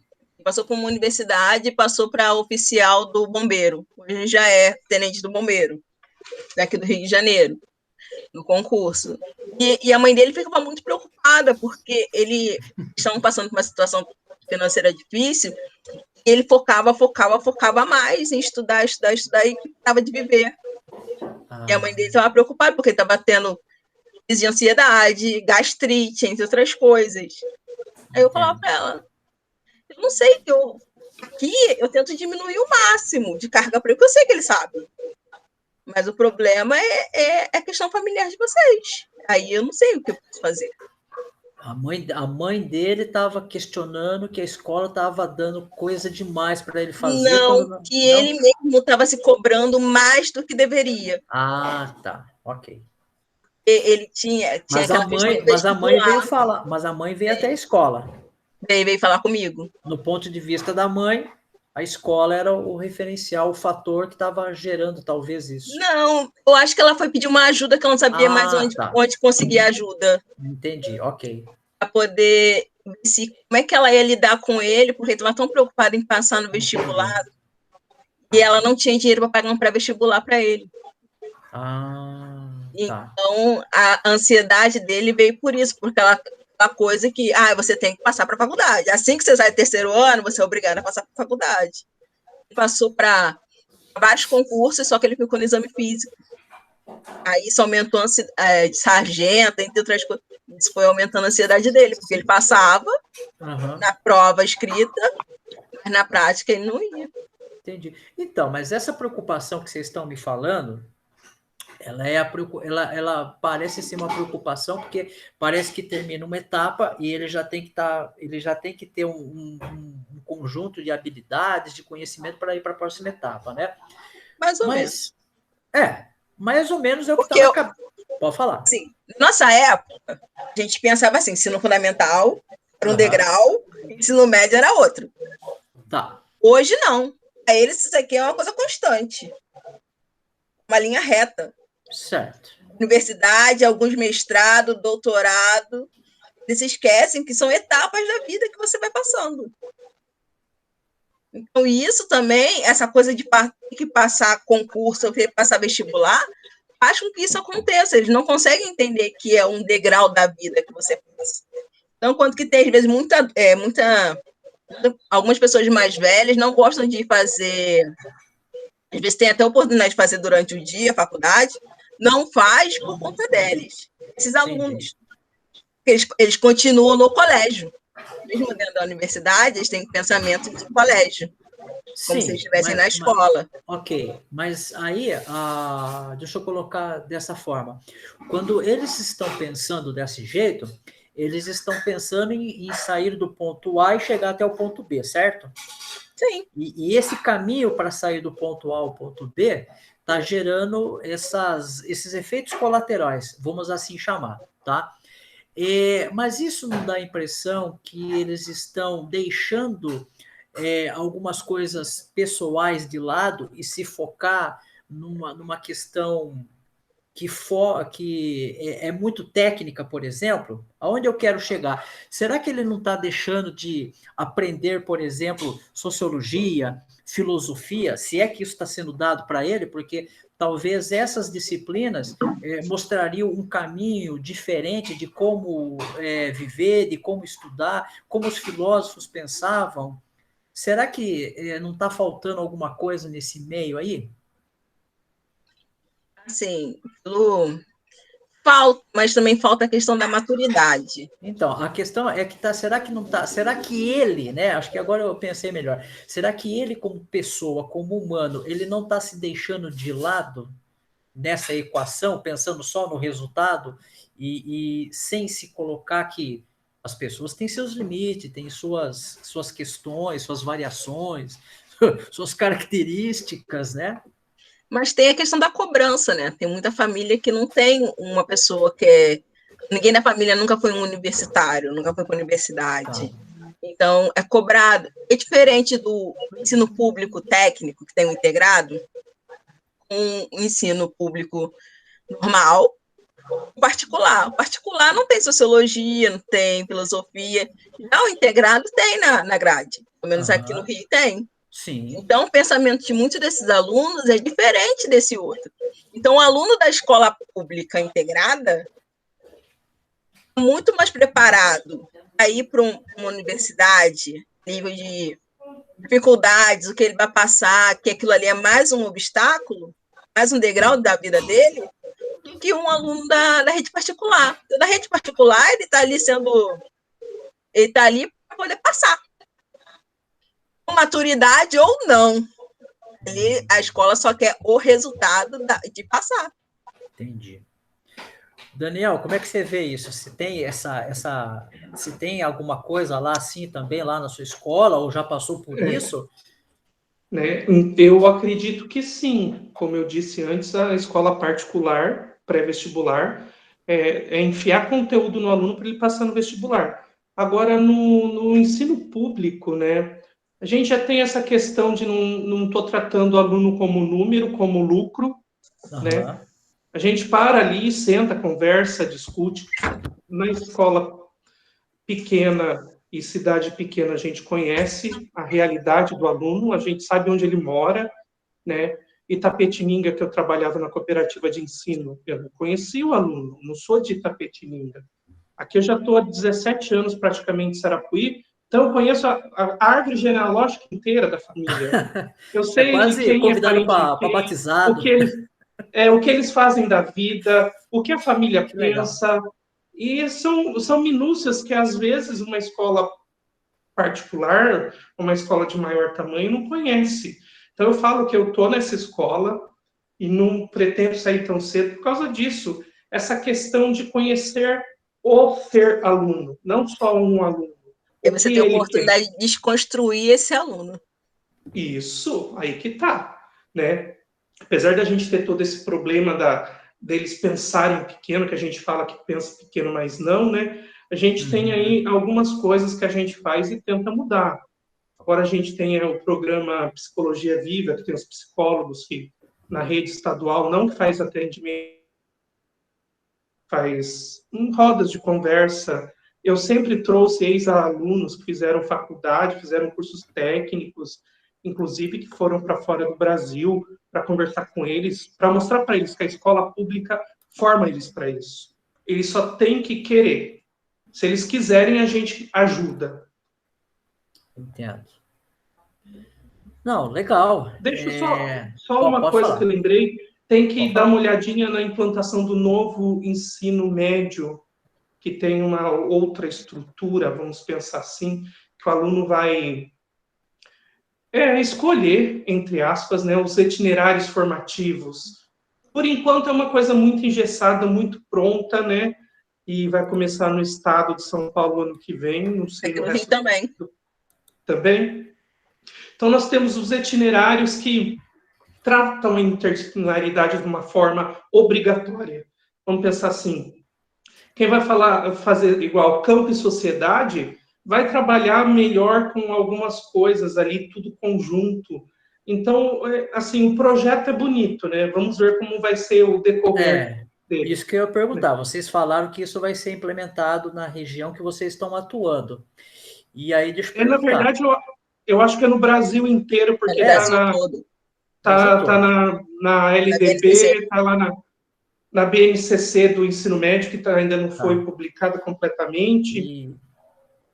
uma universidade, passou para oficial do bombeiro. Hoje já é tenente do bombeiro, daqui do Rio de Janeiro, no concurso. E a mãe dele ficava muito preocupada, porque eles estavam passando por uma situação financeira difícil, e ele focava mais em estudar, e estava de viver. E a mãe dele estava preocupada, porque ele estava tendo crise de ansiedade, gastrite, entre outras coisas. Aí eu falava para ela, eu não sei, aqui eu tento diminuir o máximo de carga para ele, porque eu sei que ele sabe. Mas o problema é a questão familiar de vocês. Aí eu não sei o que eu posso fazer. A mãe dele estava questionando que a escola estava dando coisa demais para ele fazer. Ele mesmo estava se cobrando mais do que deveria. Ah, tá. Ok. Ele tinha mas a mãe veio falar, mas a mãe veio até a escola. Veio falar comigo. No ponto de vista da mãe, a escola era o referencial, o fator que estava gerando talvez isso. Não, eu acho que ela foi pedir uma ajuda que ela não sabia mais Tá. onde conseguir ajuda. Entendi, ok. Para poder ver se, como é que ela ia lidar com ele, porque estava tão preocupada em passar no vestibular, Entendi. e ela não tinha dinheiro para pagar um pré-vestibular para ele. Tá. Então, a ansiedade dele veio por isso, porque aquela coisa que, você tem que passar para a faculdade. Assim que você sai do terceiro ano, você é obrigado a passar para a faculdade. Ele passou para vários concursos, só que ele ficou no exame físico. Aí isso aumentou de sargento, entre outras coisas. Isso foi aumentando a ansiedade dele, porque ele passava na prova escrita, mas na prática ele não ia. Entendi. Então, mas essa preocupação que vocês estão me falando, ela parece ser uma preocupação, porque parece que termina uma etapa e ele já tem que ter um conjunto de habilidades, de conhecimento para ir para a próxima etapa, né? Mais ou menos. Mais ou menos é o que está na cabeça. Pode falar. Assim, nossa época, a gente pensava assim, ensino fundamental era um degrau, ensino médio era outro. Tá. Hoje não. Para eles isso aqui é uma coisa constante. Uma linha reta. Certo. Universidade, alguns mestrado, doutorado. Eles esquecem que são etapas da vida que você vai passando. Então, isso também, essa coisa de ter que passar concurso, passar vestibular, faz com que isso aconteça. Eles não conseguem entender que é um degrau da vida que você passa. Então, quanto que tem, às vezes, algumas pessoas mais velhas não gostam de fazer, às vezes tem até a oportunidade de fazer durante o dia, a faculdade, não faz por conta deles. Esses alunos, eles continuam no colégio. Mesmo dentro da universidade, eles têm pensamento de colégio. Como se estivessem na escola. Ok, mas aí, deixa eu colocar dessa forma. Quando eles estão pensando desse jeito, eles estão pensando em sair do ponto A e chegar até o ponto B, certo? Sim. E esse caminho para sair do ponto A ao ponto B está gerando esses efeitos colaterais, vamos assim chamar, tá? Mas isso não dá a impressão que eles estão deixando algumas coisas pessoais de lado e se focar numa questão que é muito técnica, por exemplo? Aonde eu quero chegar? Será que ele não está deixando de aprender, por exemplo, sociologia, filosofia, se é que isso está sendo dado para ele? Porque talvez essas disciplinas mostrariam um caminho diferente de como viver, de como estudar, como os filósofos pensavam. Será que não está faltando alguma coisa nesse meio aí? Assim, falta, mas também falta a questão da maturidade. Então, a questão é que será que não tá, será que ele, né? Acho que agora eu pensei melhor. Será que ele, como pessoa, como humano, ele não está se deixando de lado nessa equação, pensando só no resultado e sem se colocar que as pessoas têm seus limites, têm suas questões, suas variações, suas características, né? Mas tem a questão da cobrança, né? Tem muita família que não tem uma pessoa que é. Ninguém da família nunca foi um universitário, nunca foi para a universidade. Tá. Então, é cobrado. É diferente do ensino público técnico, que tem um integrado, um ensino público normal, particular. O particular não tem sociologia, não tem filosofia. Já o integrado tem na grade. Pelo menos aqui no Rio tem. Sim. Então, o pensamento de muitos desses alunos é diferente desse outro. Então, o aluno da escola pública integrada é muito mais preparado a ir para uma universidade, nível de dificuldades, o que ele vai passar, que aquilo ali é mais um obstáculo, mais um degrau da vida dele, do que um aluno da rede particular. Da rede particular, ele está ali para poder passar. Com maturidade ou não. A escola só quer o resultado de passar. Entendi. Daniel, como é que você vê isso? Se tem se tem alguma coisa lá assim também lá na sua escola ou já passou por isso? Né? Eu acredito que sim. Como eu disse antes, a escola particular, pré-vestibular, é enfiar conteúdo no aluno para ele passar no vestibular. Agora, no ensino público, né, A gente já tem essa questão de não estou tratando o aluno como número, como lucro, né? A gente para ali, senta, conversa, discute. Na escola pequena e cidade pequena, a gente conhece a realidade do aluno, a gente sabe onde ele mora, né? Itapetininga, que eu trabalhava na cooperativa de ensino, eu não conheci o aluno, não sou de Itapetininga. Aqui eu já estou há 17 anos praticamente em Sarapuí, então eu conheço a árvore genealógica inteira da família. Eu É sei quase quem é convidado parente de para quem, batizado. o que eles fazem da vida, o que a família Que legal. pensa, e são minúcias que, às vezes, uma escola particular, uma escola de maior tamanho, não conhece. Então, eu falo que eu estou nessa escola e não pretendo sair tão cedo por causa disso. Essa questão de conhecer o ser aluno, não só um aluno. E O você que tem a ele quer. oportunidade de desconstruir esse aluno. Isso, aí que tá, né? Apesar da gente ter todo esse problema deles pensarem pequeno, que a gente fala que pensa pequeno, mas não, né? A gente tem aí algumas coisas que a gente faz e tenta mudar. Agora a gente tem o programa Psicologia Viva, que tem os psicólogos que na rede estadual não faz atendimento, faz rodas de conversa. Eu sempre trouxe ex-alunos que fizeram faculdade, fizeram cursos técnicos, inclusive que foram para fora do Brasil, para conversar com eles, para mostrar para eles que a escola pública forma eles para isso. Eles só têm que querer. Se eles quiserem, a gente ajuda. Entendo. Não, legal. Deixa só uma Pode coisa que eu falar. lembrei. Tem que Pode dar uma falar. olhadinha na implantação do novo ensino médio, que tem uma outra estrutura, vamos pensar assim, que o aluno vai escolher, entre aspas, né, os itinerários formativos. Por enquanto é uma coisa muito engessada, muito pronta, né? E vai começar no estado de São Paulo ano que vem, não sei Aqui no no Rio resto também. também. Então nós temos os itinerários que tratam a interdisciplinaridade de uma forma obrigatória. Vamos pensar assim, quem vai fazer igual campo e sociedade, vai trabalhar melhor com algumas coisas ali, tudo conjunto. Então, assim, o projeto é bonito, né? Vamos ver como vai ser o decorrer dele. Isso que eu ia Né? perguntar. Vocês falaram que isso vai ser implementado na região que vocês estão atuando. E aí, deixa eu Na perguntar. verdade, eu acho que é no Brasil inteiro, No porque está Brasil todo. Brasil tá todo. na Na BNCC. LDB, está lá na BNCC do ensino médio, que ainda não foi Tá. publicada completamente. E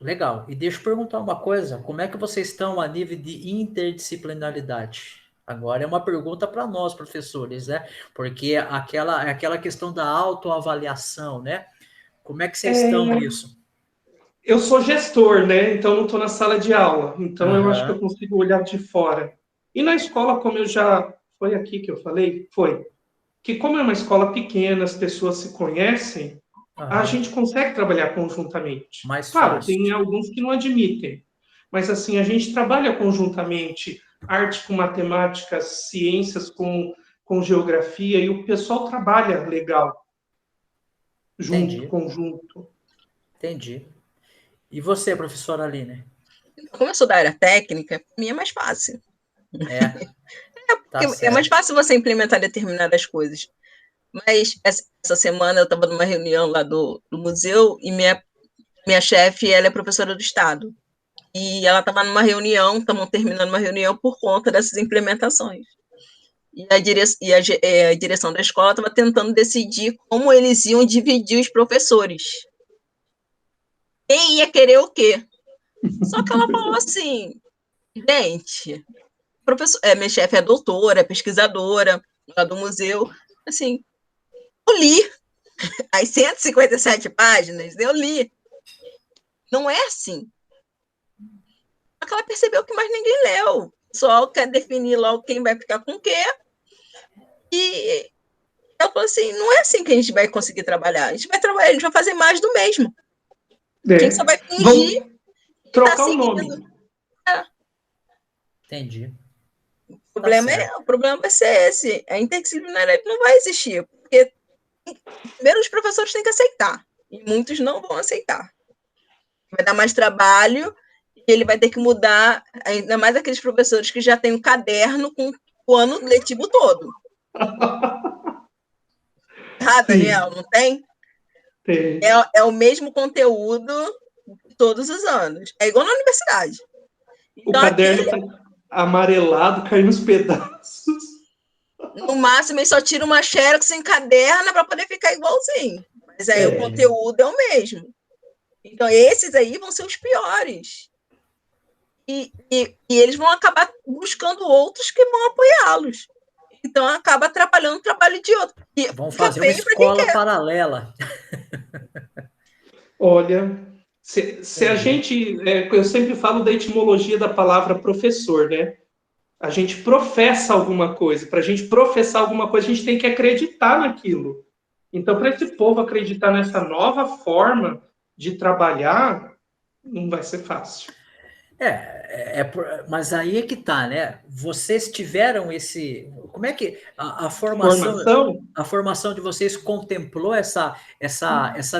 legal. E deixa eu perguntar uma coisa: como é que vocês estão a nível de interdisciplinaridade? Agora é uma pergunta para nós, professores, né? Porque aquela questão da autoavaliação, né? Como é que vocês estão nisso? Eu sou gestor, né? Então não estou na sala de aula. Então eu acho que eu Aham, consigo olhar de fora. E na escola, como eu já. Foi aqui que eu falei? Foi. Que como é uma escola pequena, as pessoas se conhecem, a aham. gente consegue trabalhar conjuntamente. Mais Claro, fácil. tem alguns que não admitem. Mas assim, a gente trabalha conjuntamente, arte com matemática, ciências com geografia, e o pessoal trabalha legal, junto, Entendi, conjunto. entendi. E você, professora Aline? Como eu sou da área técnica, para mim é mais fácil. É, tá É mais certo. fácil você implementar determinadas coisas. Mas essa semana eu estava numa reunião lá do museu e minha chefe, ela é professora do Estado. E ela estava numa reunião, estamos terminando uma reunião por conta dessas implementações. E a direção da escola estava tentando decidir como eles iam dividir os professores. Quem ia querer o quê? Só que ela falou assim, gente, minha chefe é doutora, é pesquisadora lá do museu, assim, eu li as 157 páginas, eu li. Não é assim. Só que ela percebeu que mais ninguém leu. Só quer definir logo quem vai ficar com o quê. E ela falou assim, não é assim que a gente vai conseguir trabalhar. A gente vai trabalhar, a gente vai fazer mais do mesmo. A gente só vai fingir Vão que está trocar o seguindo. nome. Entendi. O Tá certo. problema vai ser esse. A interdisciplinaridade não vai existir, porque primeiro os professores têm que aceitar, e muitos não vão aceitar. Vai dar mais trabalho ele vai ter que mudar, ainda mais aqueles professores que já têm um caderno com o ano letivo todo. Daniel, não tem? Tem. É o mesmo conteúdo todos os anos. É igual na universidade. Então, o caderno tá amarelado, caindo nos pedaços. No máximo, ele só tira uma xerox, encaderna para poder ficar igualzinho. Mas aí o conteúdo é o mesmo. Então, esses aí vão ser os piores. E eles vão acabar buscando outros que vão apoiá-los. Então, acaba atrapalhando o trabalho de outro. Vão fazer uma escola paralela. Olha, se a gente... eu sempre falo da etimologia da palavra professor, né? A gente professa alguma coisa. Para a gente professar alguma coisa, a gente tem que acreditar naquilo. Então, para esse povo acreditar nessa nova forma de trabalhar, não vai ser fácil. Mas aí é que tá, né? Vocês tiveram esse... Como é que a formação de vocês contemplou essa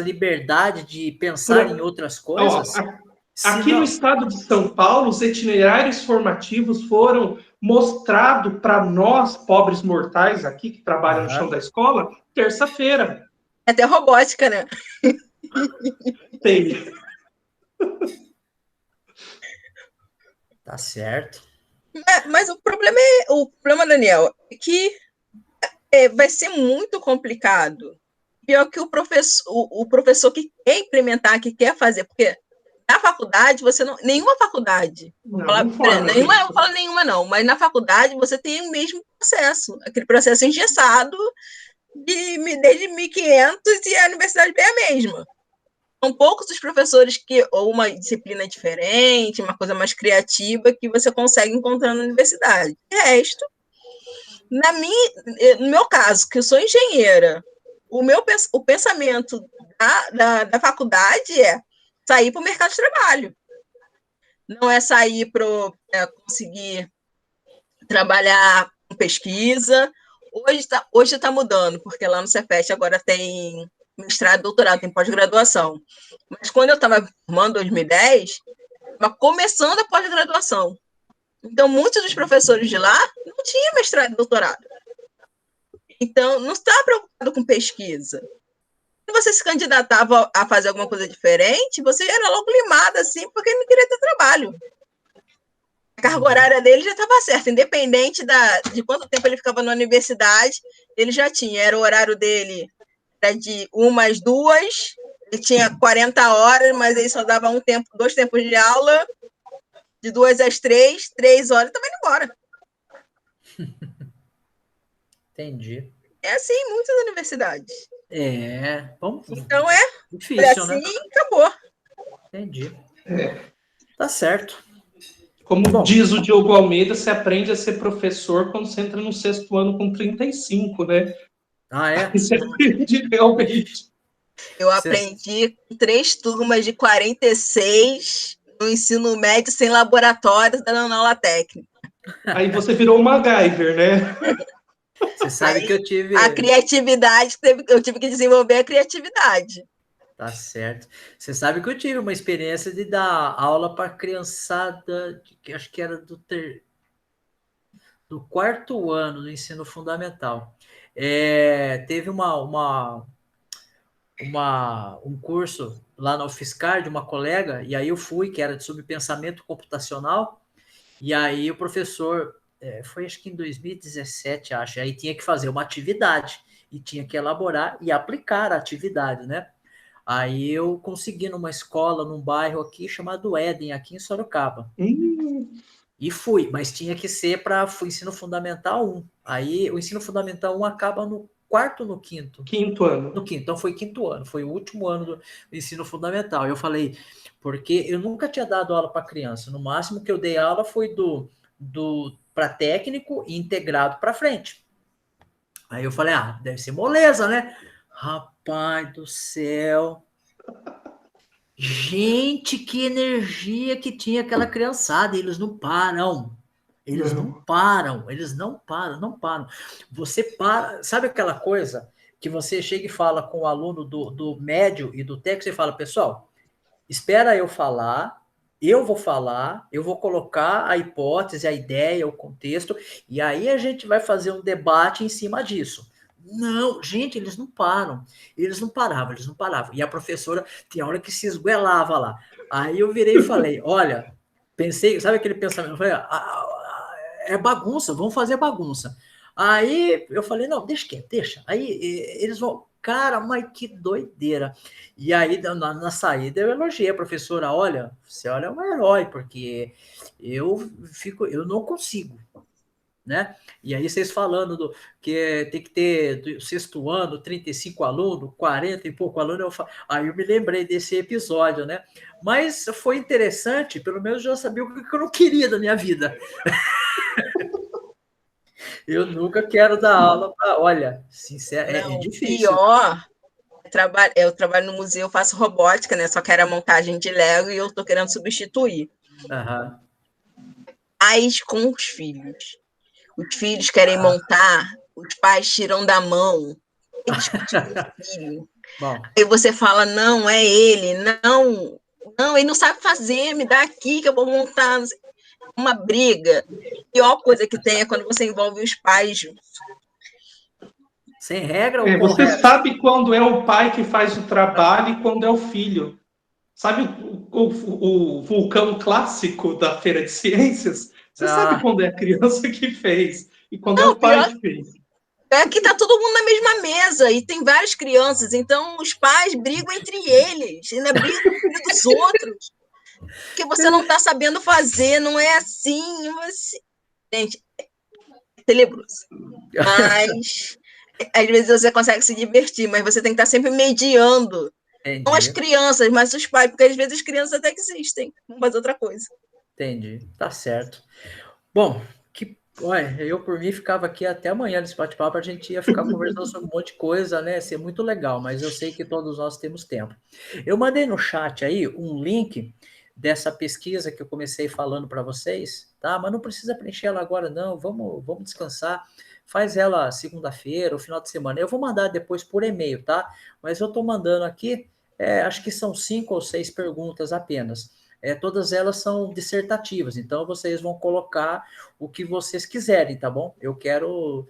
liberdade de pensar em outras coisas? Aqui no estado de São Paulo, os itinerários formativos foram mostrados para nós, pobres mortais aqui, que trabalham no chão da escola, terça-feira. Até robótica, né? Tem. Tá certo. Mas o problema, Daniel, é que vai ser muito complicado. Pior que o professor que quer implementar, que quer fazer, porque na faculdade, nenhuma faculdade, não falo nenhuma não, mas na faculdade você tem o mesmo processo, aquele processo engessado desde 1500 e a universidade é a mesma. São poucos os professores ou uma disciplina diferente, uma coisa mais criativa que você consegue encontrar na universidade. De resto, no meu caso, que eu sou engenheira, o pensamento da faculdade é sair para o mercado de trabalho. Não é sair para conseguir trabalhar com pesquisa. Hoje tá mudando, porque lá no Cefet agora tem mestrado, doutorado, tem pós-graduação. Mas quando eu estava formando em 2010, estava começando a pós-graduação. Então, muitos dos professores de lá não tinham mestrado e doutorado. Então, não estava preocupado com pesquisa. Quando você se candidatava a fazer alguma coisa diferente, você era logo limada, assim, porque não queria ter trabalho. A carga horária dele já estava certa, independente de quanto tempo ele ficava na universidade, ele já tinha. Era o horário dele era de 1 às 2, ele tinha 40 horas, mas ele só dava 2 tempos de aula, de 2 às 3, 3 horas, estava indo embora. Entendi. É assim em muitas universidades. Então difícil, assim, né? Acabou. Entendi. Tá certo. Como diz o Diogo Almeida, você aprende a ser professor quando você entra no 6º ano com 35, né? Ah, é? Você aprende realmente. Eu aprendi 3 turmas de 46 no ensino médio sem laboratórios, dando aula técnica. Aí você virou uma MacGyver, né? Você sabe que eu tive... A criatividade, eu tive que desenvolver a criatividade. Tá certo. Você sabe que eu tive uma experiência de dar aula para criançada, que acho que era do 4º ano do ensino fundamental. Teve um curso lá na UFSCar de uma colega, e aí eu fui, que era sobre pensamento computacional, e aí o professor, foi acho que em 2017, acho, aí tinha que fazer uma atividade, e tinha que elaborar e aplicar a atividade, né? Aí eu consegui numa escola, num bairro aqui, chamado Éden, aqui em Sorocaba. E fui, mas tinha que ser para o ensino fundamental 1. Aí o ensino fundamental 1 acaba no 4º ou no 5º? 5º ano. No 5º, então foi 5º ano, foi o último ano do ensino fundamental. Eu falei, porque eu nunca tinha dado aula para criança, no máximo que eu dei aula foi para técnico e integrado para frente. Aí eu falei, deve ser moleza, né? Rapaz do céu. Gente, que energia que tinha aquela criançada. Eles não param. Não param. Você para... Sabe aquela coisa que você chega e fala com o aluno do médio e do técnico, você fala, pessoal, espera eu falar, eu vou falar, eu vou colocar a hipótese, a ideia, o contexto, e aí a gente vai fazer um debate em cima disso. Não, gente, eles não param. Eles não paravam. E a professora tinha hora que se esguelava lá. Aí eu virei e falei, olha, pensei, sabe aquele pensamento? Eu falei, é bagunça, vamos fazer bagunça. Aí eu falei, não, deixa quieto, deixa. Aí eles vão, cara, mas que doideira. E aí na saída eu elogiei a professora, olha, você olha, é um herói, porque eu não consigo, né? E aí vocês falando que tem que ter do sexto ano, 35 alunos, 40 e pouco alunos, aí eu me lembrei desse episódio, né? Mas foi interessante, pelo menos eu já sabia o que eu não queria da minha vida. Eu nunca quero dar aula para, olha, sincero, é difícil. Pior, eu trabalho no museu, eu faço robótica, né? Só que era montagem de Lego e eu tô querendo substituir. Uhum. Pais com os filhos. Os filhos querem montar, os pais tiram da mão. Filho. Bom. Aí você fala, não, é ele, não, ele não sabe fazer, me dá aqui que eu vou montar. Uma briga. A pior coisa que tem é quando você envolve os pais juntos. Sem regra ou com você regra? Sabe quando é o pai que faz o trabalho e quando é o filho. Sabe o vulcão clássico da Feira de Ciências? Você sabe quando é a criança que fez e quando é o pai que fez. É que tá todo mundo na mesma mesa e tem várias crianças, então os pais brigam entre eles, ainda brigam com o filho dos outros. Porque você não está sabendo fazer, não é assim. Gente, é tenebroso. Mas às vezes você consegue se divertir, mas você tem que estar sempre mediando. Entendi. Não as crianças, mas os pais, porque às vezes as crianças até que existem, vão fazer outra coisa. Entendi, tá certo. Bom, olha, eu por mim ficava aqui até amanhã nesse bate-papo, a gente ia ficar conversando sobre um monte de coisa, né? Ia ser muito legal, mas eu sei que todos nós temos tempo. Eu mandei no chat aí um link dessa pesquisa que eu comecei falando para vocês, tá? Mas não precisa preencher ela agora, não. Vamos descansar. Faz ela segunda-feira, ou final de semana. Eu vou mandar depois por e-mail, tá? Mas eu estou mandando aqui, acho que são 5 ou 6 perguntas apenas. Todas elas são dissertativas, então vocês vão colocar o que vocês quiserem, tá bom? Eu quero,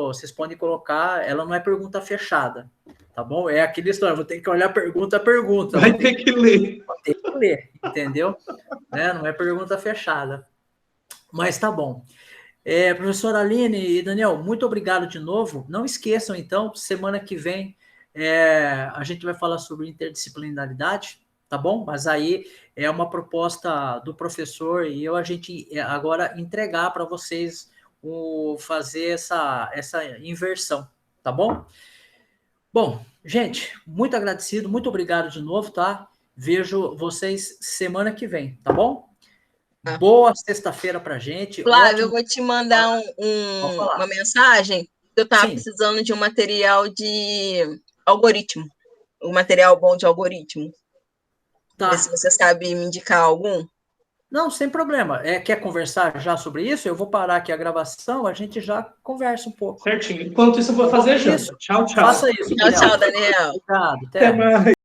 vocês podem colocar, ela não é pergunta fechada, tá bom? É aquele história, vou ter que olhar pergunta a pergunta. Vai ter que ler. Vai ter que ler, entendeu? Não é pergunta fechada. Mas tá bom. Professora Aline e Daniel, muito obrigado de novo. Não esqueçam, então, semana que vem a gente vai falar sobre interdisciplinaridade, tá bom? Mas aí é uma proposta do professor e a gente agora entregar para vocês fazer essa inversão, tá bom? Bom, gente, muito agradecido, muito obrigado de novo, tá? Vejo vocês semana que vem, tá bom? Boa sexta-feira pra gente. Flávio, eu vou te mandar uma mensagem. Eu estava precisando de um material de algoritmo. Um material bom de algoritmo. Tá. Se você sabe me indicar algum. Não, sem problema. Quer conversar já sobre isso? Eu vou parar aqui a gravação, a gente já conversa um pouco. Certinho. Enquanto isso, eu vou fazer janta. Tchau, tchau. Faça isso. Tchau, Daniel. Obrigado. Até mais.